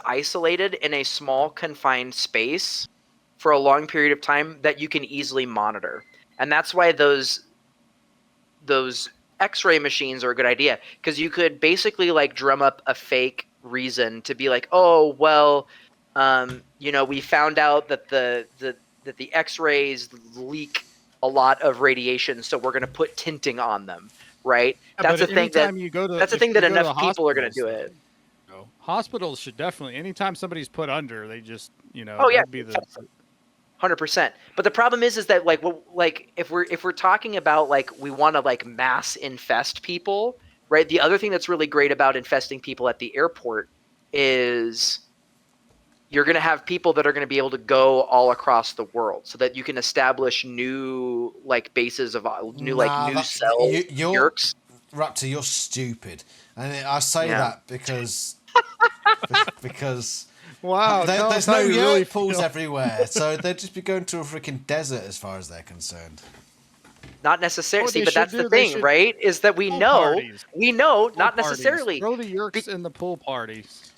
isolated in a small confined space for a long period of time that you can easily monitor. And that's why those X-ray machines are a good idea, because you could basically like drum up a fake reason to be like, oh, well, you know, we found out that the X-rays leak a lot of radiation, so we're going to put tinting on them, right? Yeah, that's the thing that enough people are going to do it. Hospitals should definitely, anytime somebody's put under, they just, you know, oh yeah, that'd be the 100%. But the problem is that like if we're talking about like we want to like mass infest people, right? The other thing that's really great about infesting people at the airport is you're going to have people that are going to be able to go all across the world, so that you can establish new like bases of new cell Yeerks. Raptor, you're stupid, and I say that because wow, there's no Yeerk pools everywhere, so they'd just be going to a freaking desert as far as they're concerned. Not necessarily, but that's the thing, right? Is that we know, not necessarily. Throw the Yeerks in the pool parties.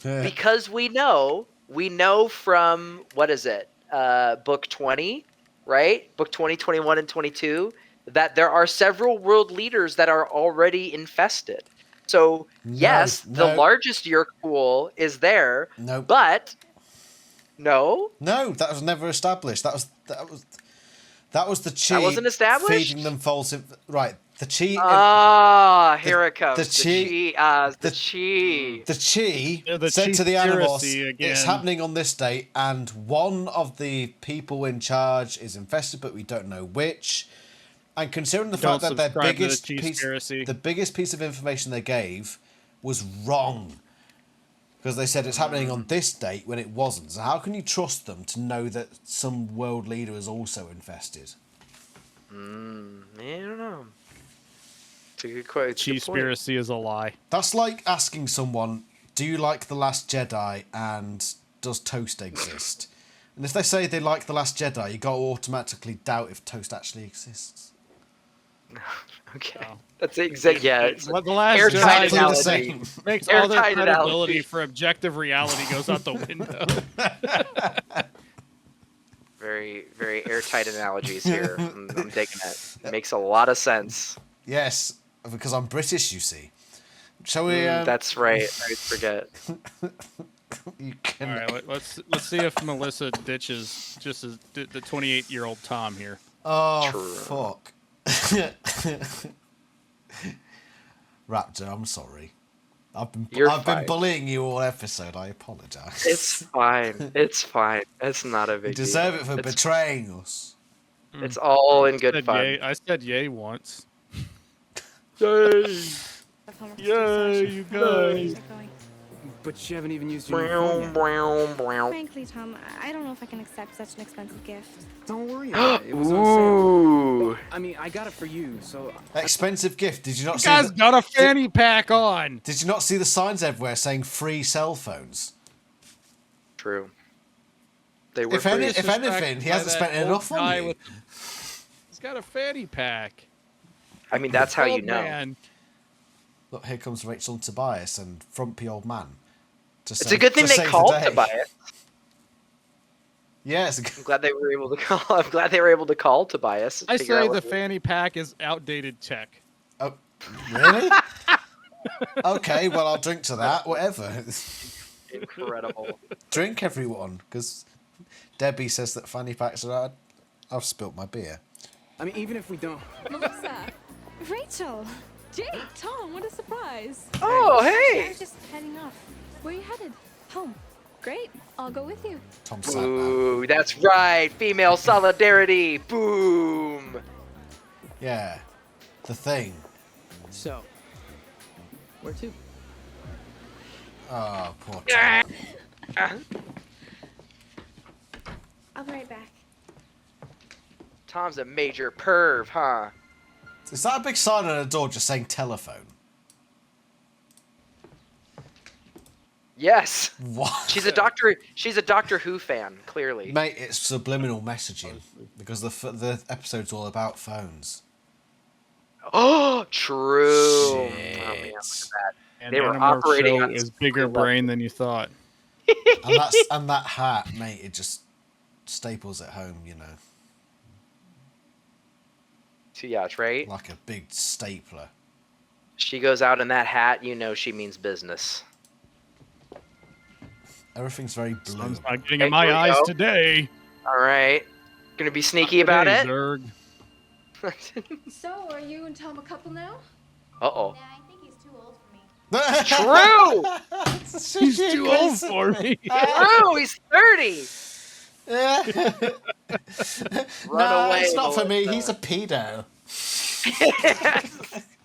Because we know from, what is it, book 20, right? Book 20, 21, and 22, that there are several world leaders that are already infested. So the largest Yeerk pool is there, but no, that was never established. That was the cheat. That wasn't established. Feeding them false right. The cheat. Here it comes. The cheat. The said to the Animorphs, it's happening on this date, and one of the people in charge is infested, but we don't know which. And considering the fact that their biggest piece of information they gave was wrong, because they said it's happening on this date when it wasn't. So how can you trust them to know that some world leader is also infested? I don't know. It's a good question. Cheesepiracy is a lie. That's like asking someone, do you like The Last Jedi and does toast exist? And if they say they like The Last Jedi, you got to automatically doubt if toast actually exists. Okay. That's exactly, It's The Last airtight Jedi makes all their credibility for objective reality goes out the window. Very, very airtight analogies here. I'm digging it. It makes a lot of sense. Yes, because I'm British, you see. Shall we? That's right. I forget. All right, let's see if Melissa ditches just the 28-year-old Tom here. Oh, fuck. Raptor, I'm sorry. I've been bullying you all episode. I apologize. It's fine. It's fine. It's not a big deal. You deserve it for betraying us. It's all in good fun. I said yay once. Yay! Yay, you guys! But you haven't even used your new phone yet. Frankly, Tom, I don't know if I can accept such an expensive gift. Don't worry about it. It was on sale. Well, I mean, I got it for you, so... Expensive gift. Did you not You see? guys got a fanny pack on. Did you not see the signs everywhere saying free cell phones? True. They were If anything, he hasn't spent enough on you. He's got a fanny pack. I mean, that's how you know. Man. Look, here comes Rachel and Tobias and frumpy old man. It's a good thing they called Tobias. Yeah, I'm glad they were able to call. I'm glad they were able to call Tobias. I say the fanny pack is outdated tech. Oh, really? Okay, well I'll drink to that. Whatever. Incredible. Drink, everyone, because Debbie says that fanny packs are out. I've spilt my beer. I mean, even if we don't... Melissa, Rachel, Jake, Tom, what a surprise. Oh, hey. I was just heading off. Where are you headed? Home. Great. I'll go with you. Tom Ooh, that's right. Female solidarity. Boom. Yeah. The thing. So, where to? Oh, poor Tom. I'll be right back. Tom's a major perv, huh? Is that a big sign on a door just saying telephone? Yes. What? She's a Doctor Who fan, clearly. Mate, it's subliminal messaging because the episode's all about phones. Oh, true. Shit. Oh, man, look at that. And they were Animorphs operating show on is bigger brain than you thought. And that hat, mate, it just staples at home, you know. Yeah, right? Like a big stapler. She goes out in that hat, you know she means business. Everything's very blue. Sun's not getting in my eyes today. All right. Gonna be sneaky about it? Zerg. So, are you and Tom a couple now? Uh-oh. Yeah, I think he's too old for me. True! He's too old for me. True, he's 30! No, away, it's not for me. Melissa. He's a pedo.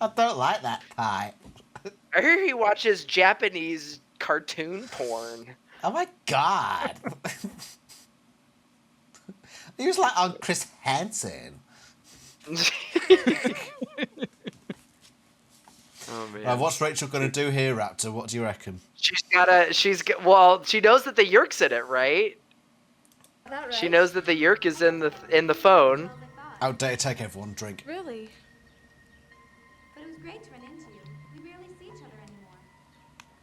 I don't like that pie. I hear he watches Japanese cartoon porn. Oh my god. He was like on Chris Hansen. Oh man. Right, what's Rachel gonna do here, Raptor? What do you reckon? She knows that the Yeerk's in it, right? That right? She knows that the Yeerk is in the phone. Outdated tech, everyone. Drink. Really? But it was great to run into you. We barely see each other anymore.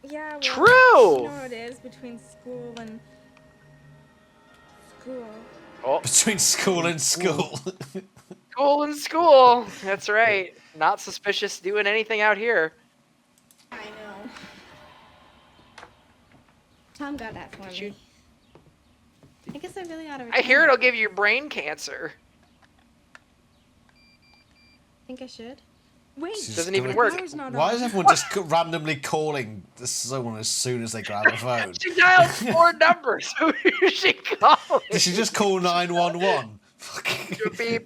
Yeah, well, True! you know how it is between school and school. Oh. Between school and school. School and school. That's right. Not suspicious doing anything out here. I know. Tom got that for me. I guess I really ought to. I hear it'll give you brain cancer. Think I should? Wait. Doesn't even work. Why is everyone just randomly calling someone as soon as they grab a phone? She dialed 4 numbers. Who is she calling? Did she just call 911?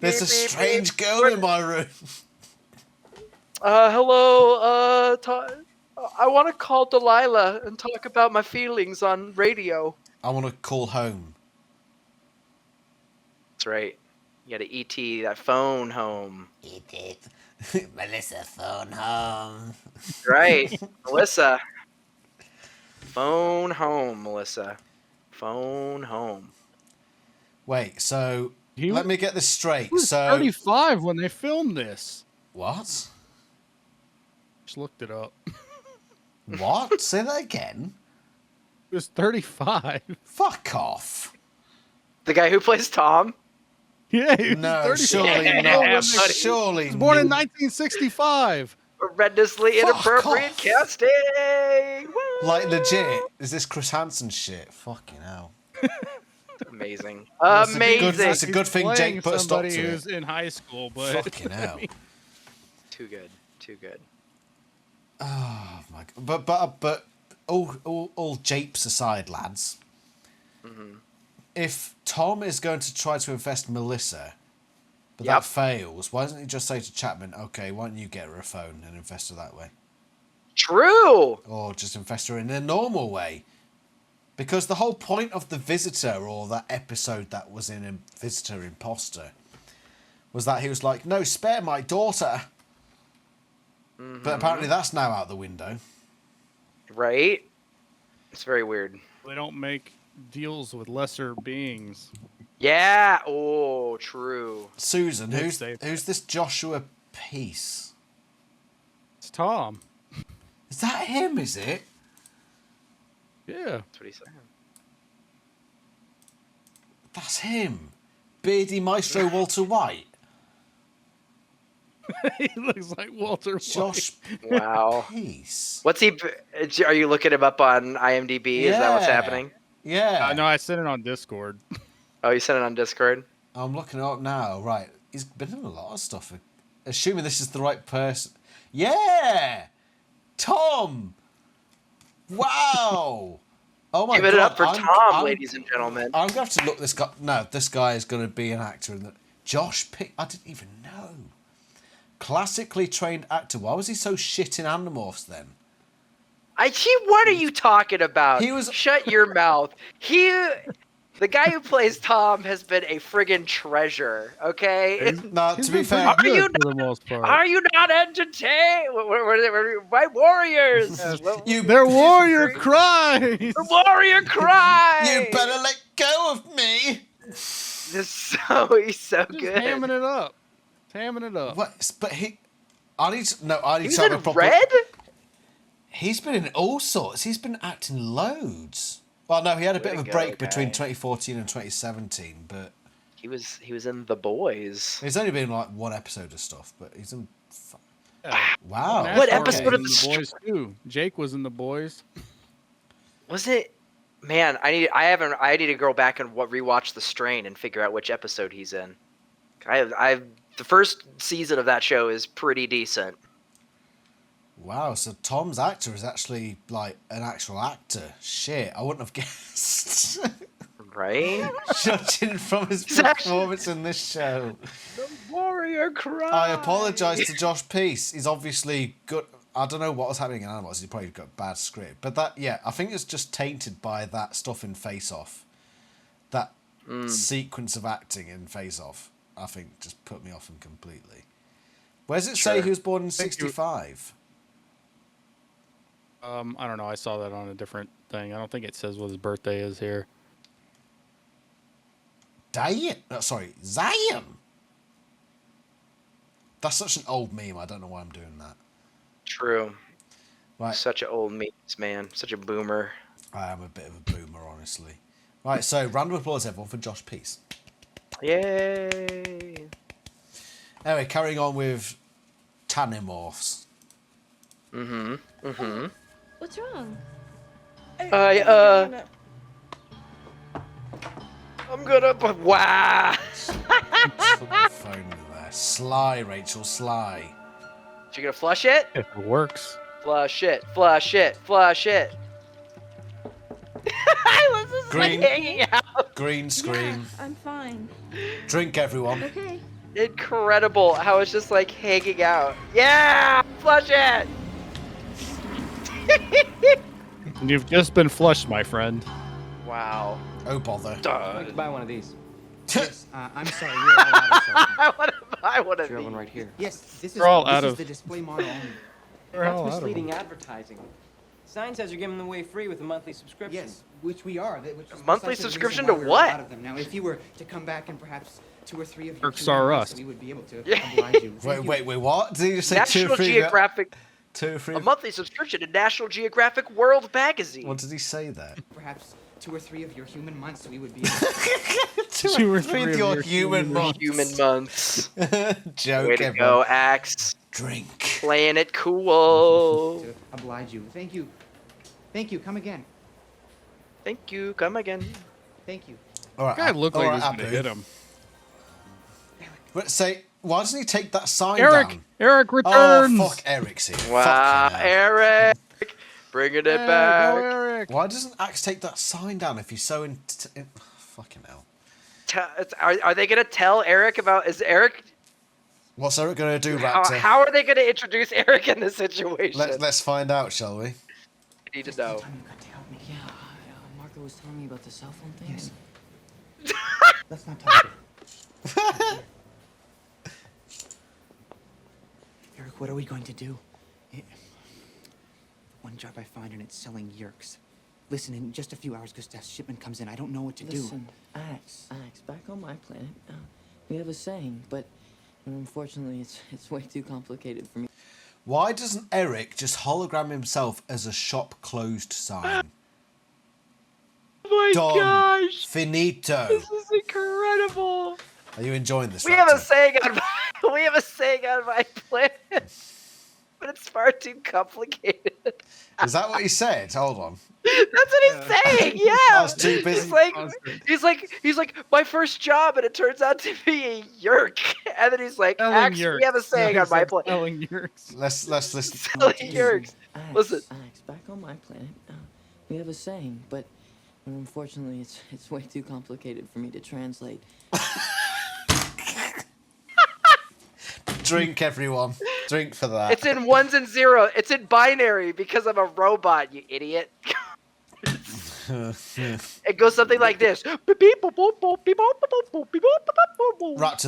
There's a strange girl in my room. Hello. I want to call Delilah and talk about my feelings on radio. I want to call home. That's right. You got to ET that phone home. Eat it. Melissa, phone home. Right. Melissa. Phone home, Melissa. Phone home. Wait, so let me get this straight. He was So 35 when they filmed this. What? Just looked it up. What? Say that again. He was 35. Fuck off. The guy who plays Tom? Yeah, he was No, 35. surely not. Surely He was born in 1965. Horrendously inappropriate off. casting. Woo! Like legit. Is this Chris Hansen shit? Fucking hell. Amazing. Amazing. It's a good thing Playing Jake put a stop somebody to who's it. in high school, but Fucking hell. Too good. Too good. Oh my god. But all japes aside, lads. Mm-hmm. If Tom is going to try to invest Melissa, But that fails. Why doesn't he just say to Chapman, okay, why don't you get her a phone and invest her that way? True. Or just invest her in a normal way. Because the whole point of the Visitor, or that episode that was in Visitor Imposter, was that he was like, no, spare my daughter. Mm-hmm. But apparently that's now out the window. Right? It's very weird. They don't make deals with lesser beings. Yeah. Oh, true. Susan, who's this Joshua Peace? It's Tom. Is that him, is it? Yeah. That's what he said. That's him. Beardy Maestro Walter White. He looks like Walter Josh White. Wow. Peace. What's he? Are you looking him up on IMDb? Is that what's happening? Yeah. No, I sent it on Discord. Oh, you sent it on Discord? I'm looking it up now. Right. He's been in a lot of stuff. Assuming this is the right person. Yeah! Tom! Wow! Oh my God. Give it up for Tom, ladies and gentlemen. I'm going to have to look this guy. No, this guy is going to be an actor. Josh Pitt. I didn't even know. Classically trained actor. Why was he so shit in Animorphs then? What are you talking about? He was. Shut your mouth. The guy who plays Tom has been a friggin' treasure. Okay. No, to be fair, are you not entertained? My warriors. Their warrior cries. The warrior cries. You better let go of me. He's so good. Hamming it up. Hamming it up. What? But I need to He's have in a proper. Red? He's been in all sorts. He's been acting loads. Well, no, he had a bit of a break between 2014 and 2017, but he was in The Boys. He's only been in like one episode of stuff, but he's in. Wow. What episode of The Boys too? Jake was in The Boys. Was it? Man, I need to go back and rewatch The Strain and figure out which episode he's in. The first season of that show is pretty decent. Wow, so Tom's actor is actually like an actual actor. Shit, I wouldn't have guessed. Right? Judging from his performance in this show. The warrior cry. I apologise to Josh Peace. He's obviously good. I don't know what was happening in Animals. He probably got a bad script. But I think it's just tainted by that stuff in Face Off. That sequence of acting in Face Off, I think, just put me off him completely. Where does it say he was born in 65? I don't know. I saw that on a different thing. I don't think it says what his birthday is here. Zion. That's such an old meme. I don't know why I'm doing that. True. Right. Such an old meme, man. Such a boomer. I am a bit of a boomer, honestly. Right, so round of applause, everyone, for Josh Peace. Yay. Anyway, carrying on with Animorphs. What's wrong? I'm gonna. Wow. Phone in there. Sly, Rachel, sly. You gonna flush it? If it works. Flush it. Flush it. Flush it. I was just Green, like hanging out. Green screen. Yeah, I'm fine. Drink, everyone. Okay. Incredible how it's just like hanging out. Yeah! Flush it! You've just been flushed, my friend. Wow. Oh, bother. I'd like to buy one of these. Yes, I'm sorry, we're all out of stock. I want to buy one of Sure, these. one right here. Yes, this is, We're all this out is of- the display model only. That's misleading advertising. Sign says you're giving them away free with a monthly subscription. Yes, which we are. Which is monthly precisely the subscription reason to why we're what? out of them. Now, if you were to come back and perhaps 2 or 3 of your Yeerks are us. we would be able to oblige you. Wait, what? Did you just say National 2 or 3? Geographic. 2 or 3? A monthly subscription to National Geographic World Magazine. What did he say there? Perhaps 2 or 3 of your human months, we would be able to... 2 or 3 of your human months. Human months. Joke, Way to everyone. go, Axe. Drink. Playing it cool. to oblige you. Thank you. Thank you. Come again. Thank you. Come again. Thank you. All right, Guy looked like he was Abu. gonna hit him. But say, why doesn't he take that sign Eric! down? Eric returns! Oh, fuck, Eric's here. Wow, Fucking hell. Eric. Bringing it back. Go, Eric. Why doesn't Axe take that sign down if he's so fucking hell. Are they gonna tell Eric about? Is Eric? What's Eric gonna do, Raptor? How are they gonna introduce Eric in this situation? Let's find out, shall we? I need to know. Yeah, Martha was telling me about the cell phone thing. Yes. Let's not talk. Eric, what are we going to do? One job I find and it's selling Yeerks. Listen, in just a few hours, Gustav's shipment comes in. I don't know what to do. Listen, Axe, back on my planet, we have a saying, but unfortunately, it's way too complicated for me. Why doesn't Eric just hologram himself as a shop closed sign? Oh my gosh! Finito. This is incredible. Are you enjoying this? We Raptor? have a saying on my planet, but it's far too complicated. Is that what he said? Hold on. That's what he's saying. Yeah. I was too busy. He's like my first job, and it turns out to be a Yeerk. And then he's like, Axe, we have a saying on my planet. Selling Yeerks. Let's listen. Selling Yeerks. Listen. Axe, back on my planet, we have a saying, but unfortunately, it's way too complicated for me to translate. Drink, everyone. Drink for that. It's in ones and zeros. It's in binary because I'm a robot, you idiot. It goes something like this. Raptor,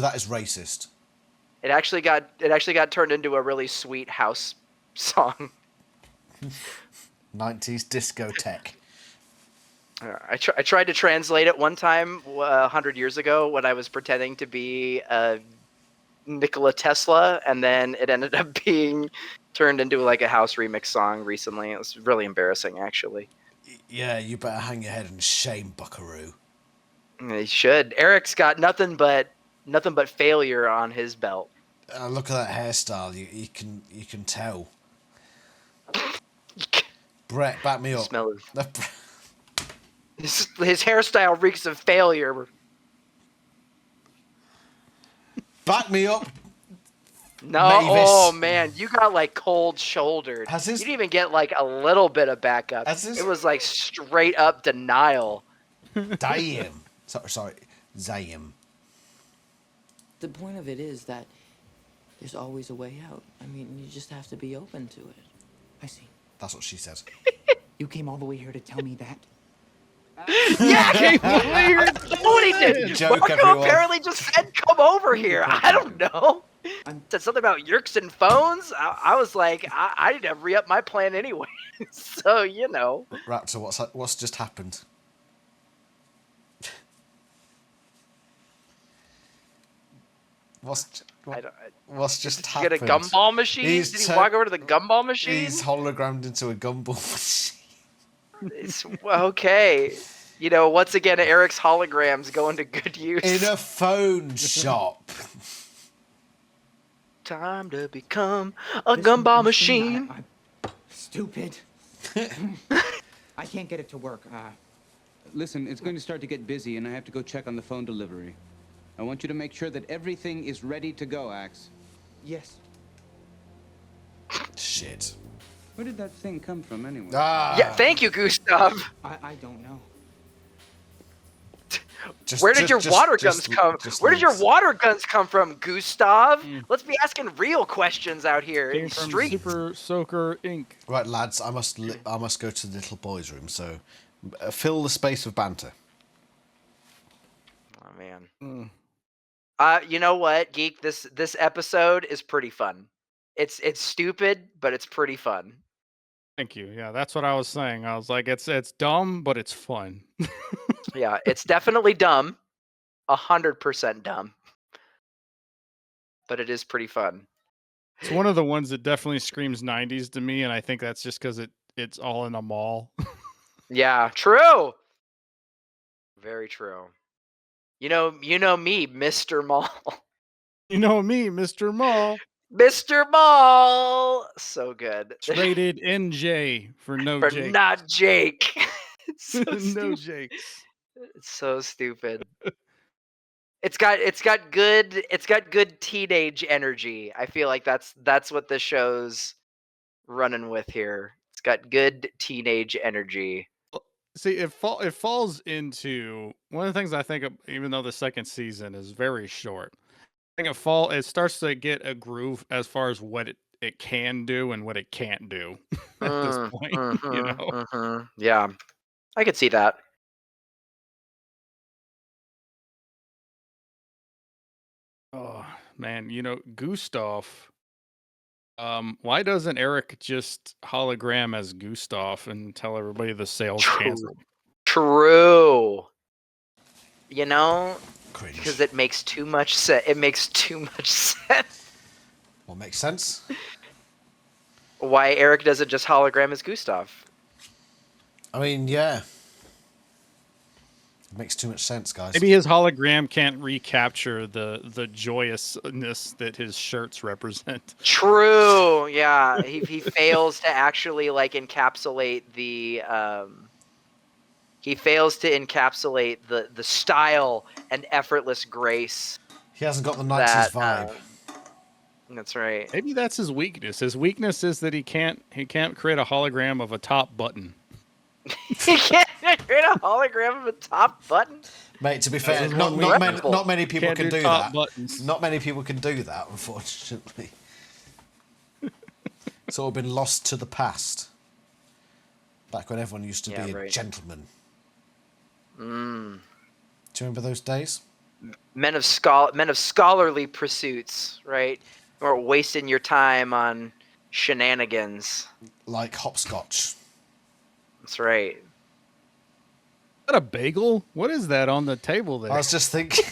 that is racist. It actually got turned into a really sweet house song. 90s discotheque. I tried to translate it one time 100 years ago when I was pretending to be Nikola Tesla, and then it ended up being turned into like a house remix song recently. It was really embarrassing, actually. Yeah, you better hang your head in shame, buckaroo. He should. Eric's got nothing but failure on his belt. Look at that hairstyle. You can tell. Brett, back me up. Smell his hairstyle reeks of failure. Back me up. No, Mavis. Oh man, you got like cold shouldered. You didn't even get like a little bit of backup. It was like straight up denial. Damn. Sorry. Zayim. The point of it is that there's always a way out. I mean, you just have to be open to it. I see. That's what she says. You came all the way here to tell me that? Yeah, that's what he did. Joke, Marco everyone. apparently just said, "Come over here." I don't know. Said something about Yeerks and phones. I was like, I need to re-up my plan anyway. So you know. Raptor, what's just happened? What's just happened? Get a gumball machine? Did he walk over to the gumball machine? He's hologrammed into a gumball machine. It's okay. You know, once again, Eric's holograms go into good use. In a phone shop. Time to become a gumball machine. Stupid. I can't get it to work. Listen, it's going to start to get busy, and I have to go check on the phone delivery. I want you to make sure that everything is ready to go, Axe. Yes. Shit. Where did that thing come from, anyway? Yeah, thank you, Gustav. I don't know. Where did your water guns come from, Gustav? Let's be asking real questions out here in the streets. Super Soaker Inc. Right, lads, I must go to the little boys' room. So, fill the space with banter. Oh man. You know what, Geek? This episode is pretty fun. It's stupid, but it's pretty fun. Thank you. Yeah, that's what I was saying. I was like, it's dumb, but it's fun. Yeah, it's definitely dumb. 100% dumb. But it is pretty fun. It's one of the ones that definitely screams 90s to me, and I think that's just because it's all in a mall. Yeah, true. Very true. You know me, Mr. Mall. You know me, Mr. Mall. Mr. Mall. So good. Traded NJ for Jake. Not Jake. It's so No stupid. Jakes. It's so stupid. It's got good teenage energy. I feel like that's what the show's running with here. It's got good teenage energy. See, it falls into one of the things I think of, even though the second season is very short. I think it starts to get a groove as far as what it can do and what it can't do at this point. You know? Yeah, I could see that. Oh man, you know, Gustav. Why doesn't Eric just hologram as Gustav and tell everybody the sale's canceled? True. You know, Cringe. because it makes too much sense. It makes too much sense. What makes sense? Why Eric doesn't just hologram as Gustav? I mean, yeah. It makes too much sense, guys. Maybe his hologram can't recapture the joyousness that his shirts represent. True. Yeah, he fails to actually like encapsulate the he fails to encapsulate the style and effortless grace. He hasn't got the nicest vibe. That's right. Maybe that's his weakness. His weakness is that he can't create a hologram of a top button. He can't create a hologram of a top button? Mate, to be fair, not many people can do that. Buttons. Not many people can do that, unfortunately. It's all been lost to the past. Back when everyone used to be a gentleman. Do you remember those days? Men of scholarly pursuits, right? Or wasting your time on shenanigans. Like hopscotch. That's right. Is that a bagel? What is that on the table there? I was just thinking.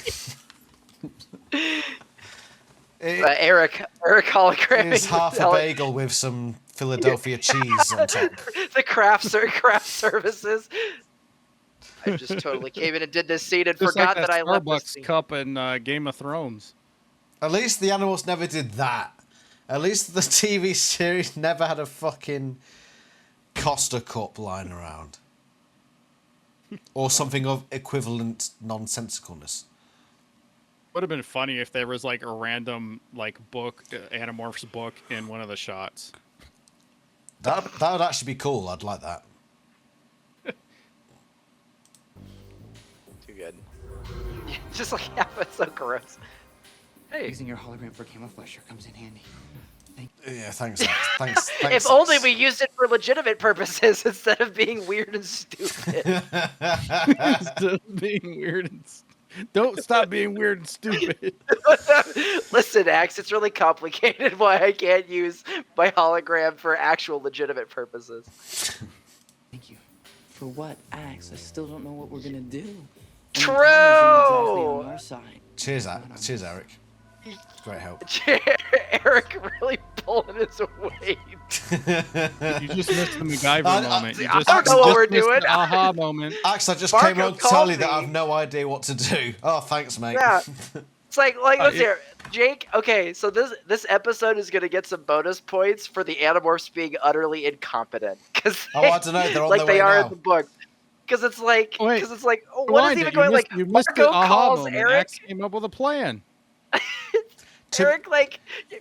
Eric hologramming. It's half a bagel with some Philadelphia cheese on top. The craft services. I just totally came in and did this scene and just forgot like that I left this Starbucks scene. cup in Game of Thrones. At least the Animorphs never did that. At least the TV series never had a fucking Costa cup lying around. Or something of equivalent nonsensicalness. Would have been funny if there was like a random like book, Animorphs book in one of the shots. That would actually be cool. I'd like that. Too good. Just like, yeah, that's so gross. Hey. Using your hologram for camouflage sure comes in handy. Yeah, thanks. Thanks. If only we used it for legitimate purposes instead of being weird and stupid. Instead of being weird and don't stop being weird and stupid. Listen, Axe, it's really complicated why I can't use my hologram for actual legitimate purposes. Thank you. For what, Axe? I still don't know what we're gonna do. True! On our side. Cheers, Eric. Great help. Eric really pulling his weight. You just missed the MacGyver moment. I don't know what we're doing. The aha moment. Axe, I just came on to tell you that I have no idea what to do. Oh, thanks, mate. Yeah. It's like let's hear. Jake, okay, so this episode is gonna get some bonus points for the Animorphs being utterly incompetent. I don't know. They're on like their they way are now. in the book. Because it's like, oh, what is even going? Like, you missed Marco the aha calls moment. Eric. Axe came up with a plan. Eric, like,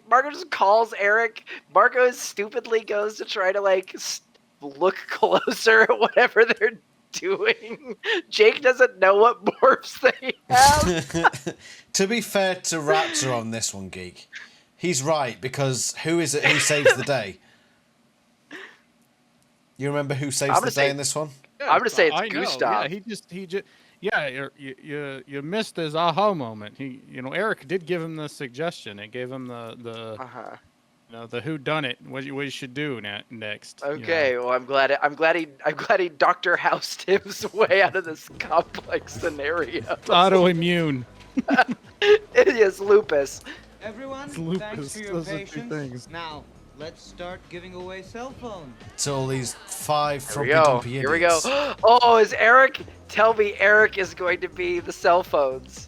Marco just calls Eric. Marco stupidly goes to try to, like, look closer at whatever they're doing. Jake doesn't know what morphs they have. To be fair to Raptor on this one, Geek, he's right, because who is it who saves the day? You remember who saves the day in this one? Yeah, I'm going to say it's Gustav. Yeah, he just. Yeah, you missed his aha moment. Eric did give him the suggestion. It gave him the who done it. What you should do next. Okay, well I'm glad he Dr. Housed his way out of this complex scenario. It's autoimmune. It is lupus. Everyone, lupus. thanks for your Those are two patience. things. Now, let's start giving away cell phones. To all these 5 frumpy dumpy idiots. Here we go. Oh, is Eric? Tell me Eric is going to be the cell phones.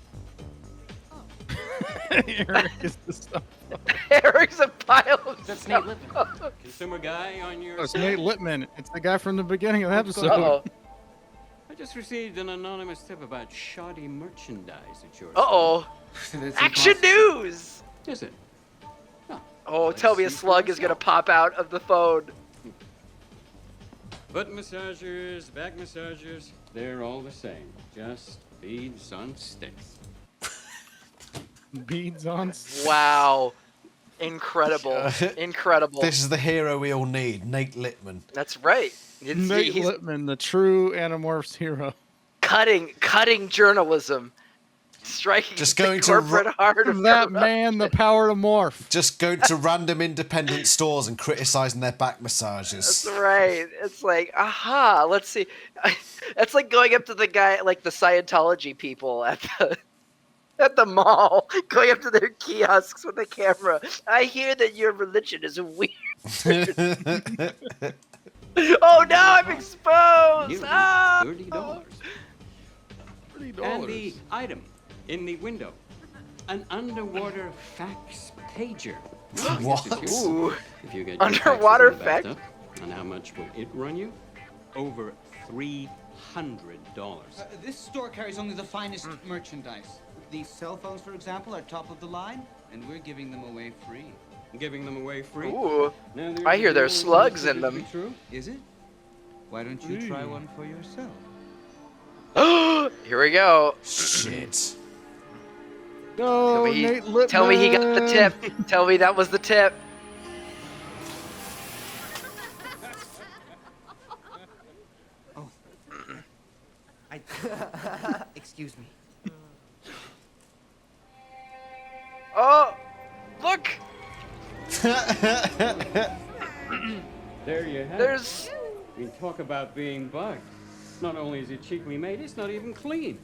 Eric is the cell phone. Eric's a pile of That's cell Nate phones. Consumer guy on your Oh, it's Nate Lippman. It's the guy from the beginning of the episode. Uh-oh. I just received an anonymous tip about shoddy merchandise at your Uh-oh. Action news! Is it? Oh, tell me a slug is going to pop out of the phone. Foot massagers, back massagers, they're all the same. Just beads on sticks. Beads on sticks. Wow. Incredible. Incredible. This is the hero we all need, Nate Littman. That's right. Nate Littman, the true Animorphs hero. Cutting journalism. Striking just going the corporate heart of that man, the power to morph. Just going to random independent stores and criticizing their back massages. That's right. It's like, aha, let's see. That's like going up to the guy, like the Scientology people at the mall, going up to their kiosks with a camera. I hear that your religion is weird. Oh no, I'm exposed! $30. $30. And the item in the window, an underwater fax pager. What? Ooh. If you get your Underwater faxes in the fax? bathtub, and how much will it run you? Over $300. This store carries only the finest merchandise. These cell phones, for example, are top of the line, and we're giving them away free. Giving them away free? Ooh. Now, I hear there's slugs in them. True? Is it? Why don't you try one for yourself? Here we go. Shit. No, Nate Littman. Tell me he got the tip. Tell me that was the tip. Oh. Excuse me. Oh, look. There you have There's... it. We talk about being bugged. Not only is it cheaply made, it's not even clean.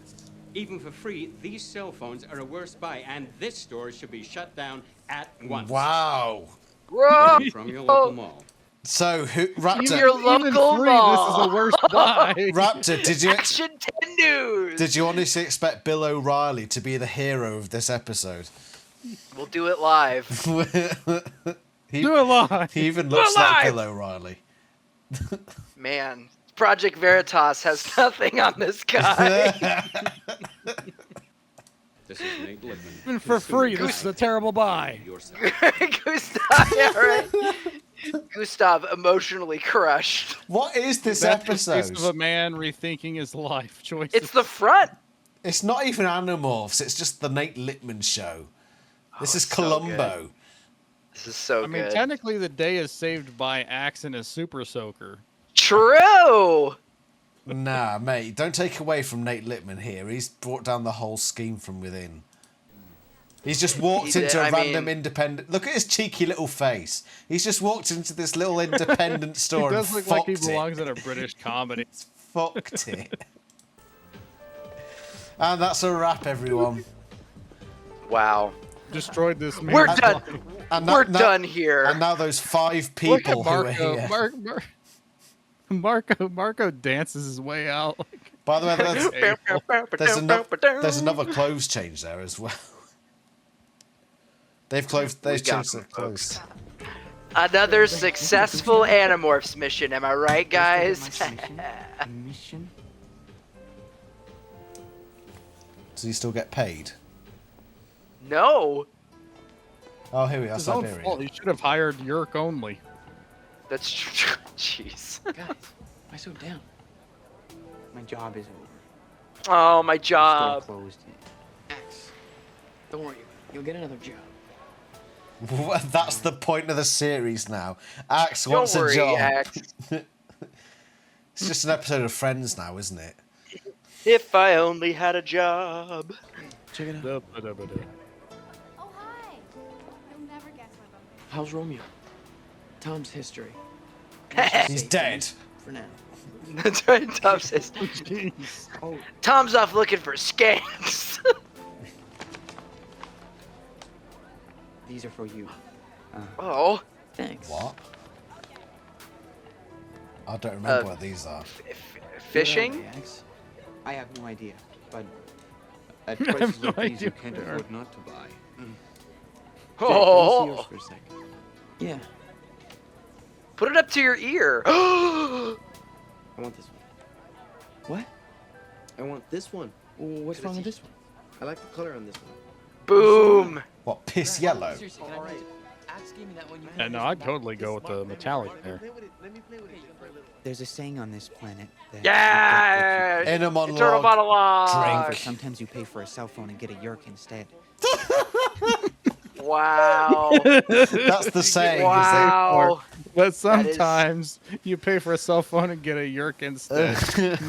Even for free, these cell phones are a worse buy, and this store should be shut down at once. Wow. Whoa. From your local mall. So, Raptor... Your local mall. This is the worst buy. Raptor, did you... Action 10 news. Did you honestly expect Bill O'Reilly to be the hero of this episode? We'll do it live. Do it live. He even looks like Bill O'Reilly. Man, Project Veritas has nothing on this guy. This is Nate Littman. Even for free, this is a terrible buy. Gustav, yeah, right. Gustav emotionally crushed. What is this That's episode? The case of a man rethinking his life choices. It's the front. It's not even Animorphs. It's just the Nate Littman show. This is Columbo. This is so good. I mean, technically, the day is saved by Axe and his Super Soaker. True. Nah, mate, don't take away from Nate Littman here. He's brought down the whole scheme from within. He's just walked into a random independent... Look at his cheeky little face. He's just walked into this little independent store and He does look like he fucked it. belongs in a British comedy. Fucked it. And that's a wrap, everyone. Wow. Destroyed this man. We're done. We're done here. And now those 5 people who are here. Marco dances his way out. By the way, there's another clothes change there as well. They've changed their clothes. Another successful Animorphs mission. Am I right, guys? Mission? Does he still get paid? No. Oh, here we are, His own Siberia. fault. He should have hired Yeerk only. That's true. Jeez. Guys, why so down? My job is over. Oh, my The job. store closed. Axe, don't worry, you'll get another job. That's the point of the series now. Axe Don't wants worry, a job. Axe. It's just an episode of Friends now, isn't it? If I only had a job. Check it out. Oh, hi. You'll never guess where I'm. How's Romeo? Tom's history. He's dead. For now. That's right, Tom's sister. Oh, Tom's off looking for skanks. these are for you. Oh. Thanks. What? I don't remember what these are. Fishing? I have no idea, but At I have prices no like these, idea you can't what they are. afford not to buy. Jack, let me see yours for a second. Yeah, Put it up to your ear. I want this one. What? I want this one. What's wrong with this one? I like the color on this one. Boom. What, piss yellow? Seriously, All right. And no, I'd totally go with the metallic there. There's a saying on this planet that Yeah, Inner internal monologue. monologue. But sometimes you pay for a cell phone and get a Yeerk instead. Wow. That's the saying. Wow. But sometimes you pay for a cell phone and get a Yeerk instead.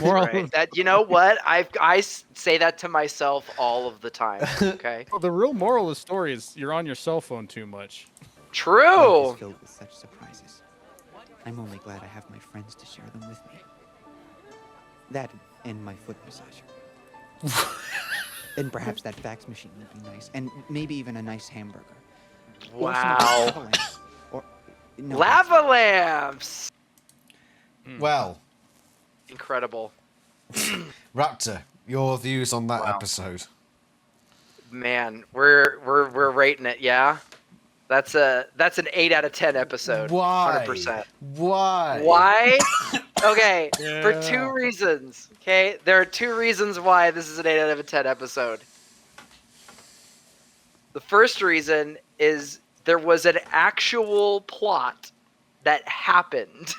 Right. That, you know what? I say that to myself all of the time. Okay. Well, the real moral of the story is you're on your cell phone too much. True. Life is filled with such surprises. I'm only glad I have my friends to share them with me. That and my foot massager. And perhaps that fax machine would be nice. And maybe even a nice hamburger. Wow. Or no, Lava lamps. Well, incredible. Raptor, your views on that episode? Man, we're rating it, yeah. That's an 8 out of 10 episode. Why? 100%. Why? Why? Okay, for 2 reasons. Okay, there are 2 reasons why this is an 8 out of 10 episode. The first reason is there was an actual plot that happened.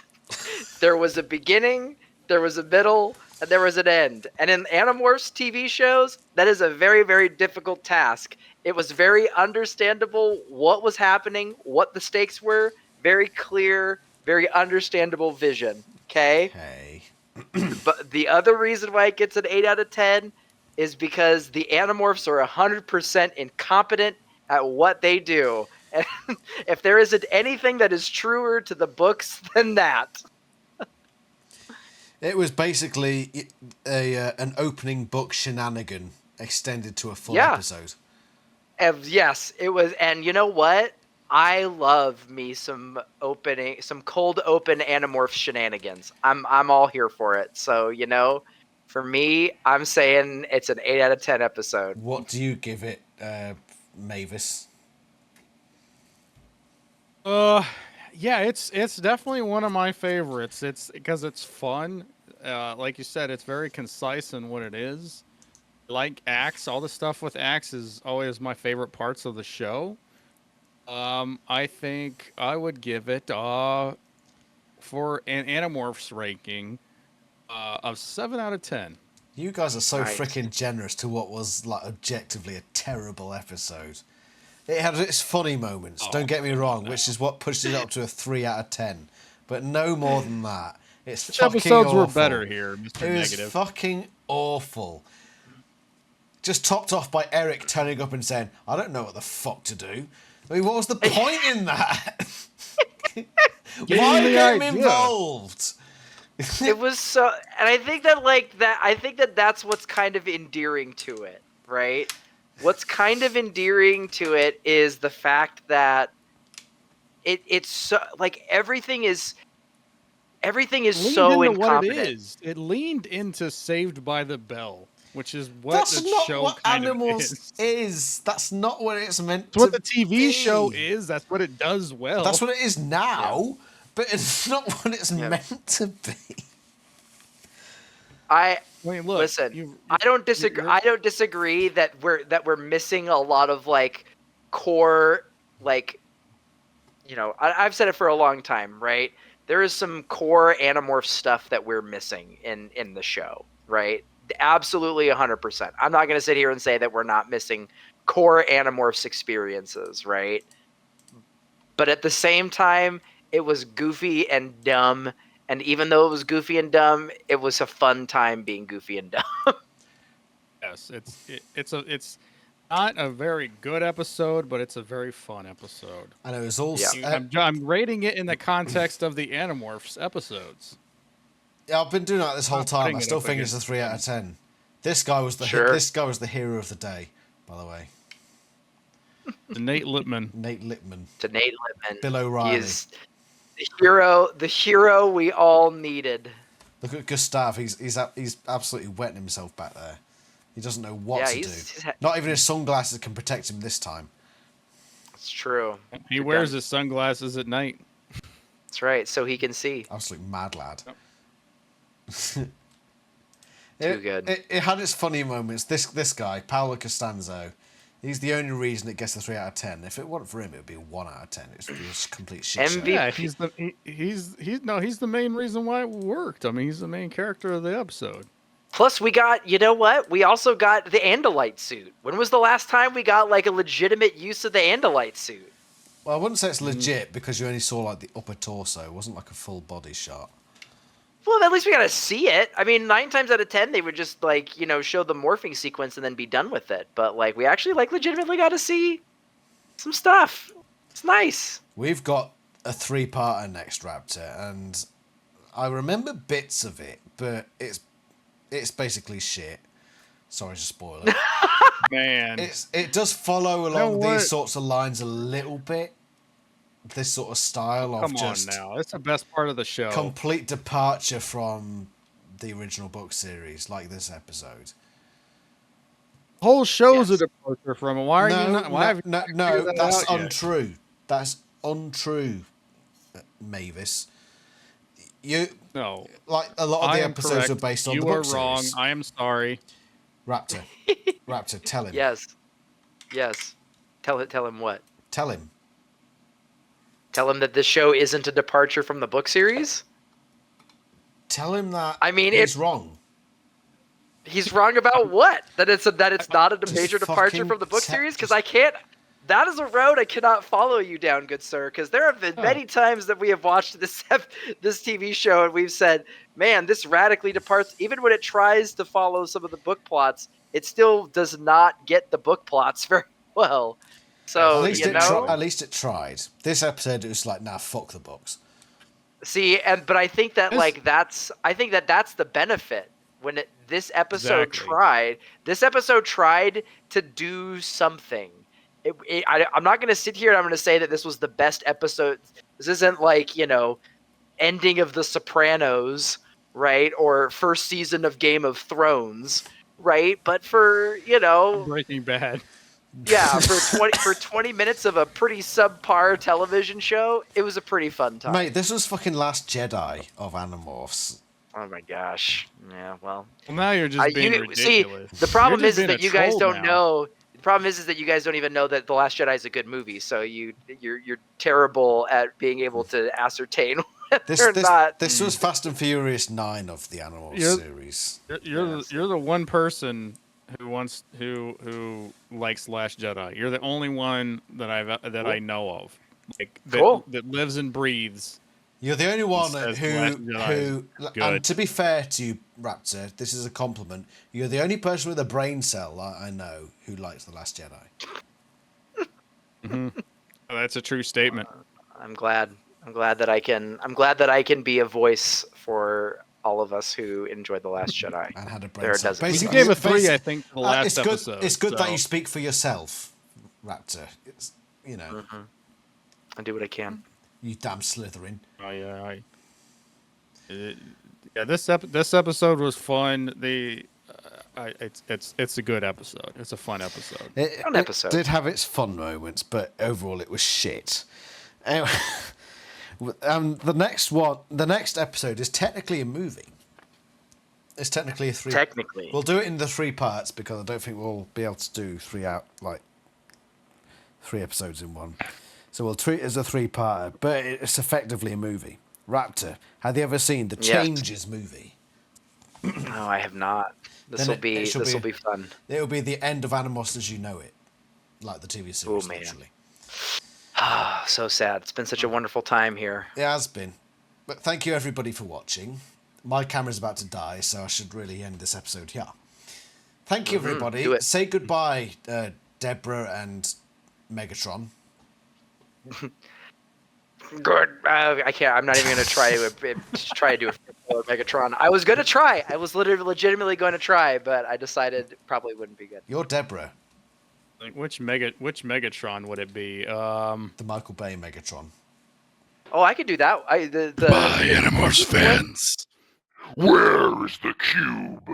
There was a beginning, there was a middle, and there was an end. And in Animorphs TV shows, that is a very, very difficult task. It was very understandable what was happening, what the stakes were, very clear, very understandable vision. Okay? But the other reason why it gets an 8 out of 10 is because the Animorphs are 100% incompetent at what they do. And if there isn't anything that is truer to the books than that. It was basically an opening book shenanigan extended to a full Yeah. episode. Yes, it was. And you know what? I love me some cold open Animorph shenanigans. I'm all here for it. So, you know, for me, I'm saying it's an 8 out of 10 episode. What do you give it, Mavis? Yeah, it's definitely one of my favorites. It's because it's fun. Like you said, it's very concise in what it is. Like Axe, all the stuff with Axe is always my favorite parts of the show. I think I would give it for an Animorphs ranking of 7 out of 10. You guys are so Nice. freaking generous to what was like objectively a terrible episode. It had its funny moments, don't get me wrong, which is what pushed it up to a 3 out of 10. But no more than that. It's Which fucking episodes awful. were better here, Mr. It was Negative? fucking awful. Just topped off by Eric turning up and saying, I don't know what the fuck to do. I mean, what was the point in that? Why get him involved? It was so, and I think that that's what's kind of endearing to it, right? What's kind of endearing to it is the fact that it's so, like, everything is so into what incompetent. it is. It leaned into Saved by the Bell, which is what That's the not show what kind Animals of is. That's not what it's meant It's what to the TV be. show is. That's what it does well. That's what it is now, but it's not what it's meant to be. I mean, look, listen. I don't disagree. I don't disagree that we're missing a lot of like core, like, you know, I've said it for a long time, right? There is some core Animorph stuff that we're missing in the show, right? Absolutely 100%. I'm not going to sit here and say that we're not missing core Animorphs experiences, right? But at the same time, it was goofy and dumb. And even though it was goofy and dumb, it was a fun time being goofy and dumb. Yes, it's not a very good episode, but it's a very fun episode. And it was also... I'm rating it in the context of the Animorphs episodes. Yeah, I've been doing that this whole time. putting I it still up think it's a against 3 out of 10. This guy was the hero of the day, by the way. To Nate Lippman. To Nate Lippman. Bill O'Reilly. He is the hero we all needed. Look at Gustav. He's absolutely wetting himself back there. He doesn't know what to do. Not even his sunglasses can protect him this time. It's true. He wears his sunglasses at night. That's right, so he can see. Absolute mad lad. Too good. It had its funny moments. This guy, Paolo Costanzo, He's the only reason it gets a 3 out of 10. If it wasn't for him, it would be a 1 out of 10. It's just complete shit show. Yeah, he's the main reason why it worked. I mean, he's the main character of the episode. Plus, we got, you know what? We also got the Andalite suit. When was the last time we got like a legitimate use of the Andalite suit? Well, I wouldn't say it's legit because you only saw like the upper torso. It wasn't like a full body shot. Well, at least we got to see it. I mean, 9 times out of 10, they would just like, you know, show the morphing sequence and then be done with it. But like, we actually like legitimately got to see some stuff. It's nice. We've got a 3-parter next, Raptor, and I remember bits of it, but it's basically shit. Sorry to spoil it. Man, it does follow along these sorts of lines a little bit. This sort of style of just now. It's the best part of the show. Complete departure from the original book series, like this episode. Whole show's a departure from it. Why are you not? Why no, that's untrue. That's untrue, Mavis. No, like a lot of the episodes are based on the book series. You are wrong. I am sorry. Raptor, tell him. Yes. Tell him what? Tell him. Tell him that this show isn't a departure from the book series? Tell him that he's wrong. He's wrong about what? That it's not a major departure from the book series? Because I can't... That is a road I cannot follow you down, good sir, because there have been many times that we have watched this TV show and we've said, man, this radically departs. Even when it tries to follow some of the book plots, it still does not get the book plots very well. So, at least it tried. This episode, it was like, nah, fuck the books. See, but I think that that's the benefit when this episode tried to do something. I'm not going to sit here and I'm going to say that this was the best episode. This isn't like, ending of The Sopranos, right? Or first season of Game of Thrones, right? But for, Breaking Bad. Yeah, for 20 minutes of a pretty subpar television show, it was a pretty fun time. Mate, this was fucking Last Jedi of Animorphs. Oh my gosh. Yeah, well. Well, now you're just being ridiculous. See, the problem is that you guys don't know. The problem is that you guys don't even know that The Last Jedi is a good movie. So you're terrible at being able to ascertain whether or not. This was Fast and Furious 9 of the Animorphs series. You're the one person who likes Last Jedi. You're the only one that I know of, that lives and breathes. You're the only one who and to be fair to you, Raptor, this is a compliment. You're the only person with a brain cell I know who likes The Last Jedi. Mm-hmm. That's a true statement. I'm glad that I can be a voice for all of us who enjoyed The Last Jedi. And had a brain cell. You gave a 3, I think, for the last episode. It's good that you speak for yourself, Raptor. It's Mm-hmm. I do what I can. You damn Slytherin. Oh yeah. This episode was fun. It's a good episode. It's a fun episode. It did have its fun moments, but overall it was shit. Anyway, the next episode is technically a movie. It's technically a 3. Technically, we'll do it in the 3 parts because I don't think we'll be able to do 3 episodes in one. So we'll treat it as a 3-parter, but it's effectively a movie. Raptor, have you ever seen the Changes movie? No, I have not. This will be fun. It will be the end of Animorphs as you know it, like the TV series. Oh man, so sad. It's been such a wonderful time here. It has been, but thank you everybody for watching. My camera's about to die, so I should really end this episode here. Thank you everybody. Say goodbye, Deborah and Megatron. Good. I can't. I'm not even going to try to do a Megatron. I was going to try. I was legitimately going to try, but I decided it probably wouldn't be good. You're Deborah. Which Megatron would it be? The Michael Bay Megatron. Oh, I could do that. Bye, Animorphs fans. Where is the cube?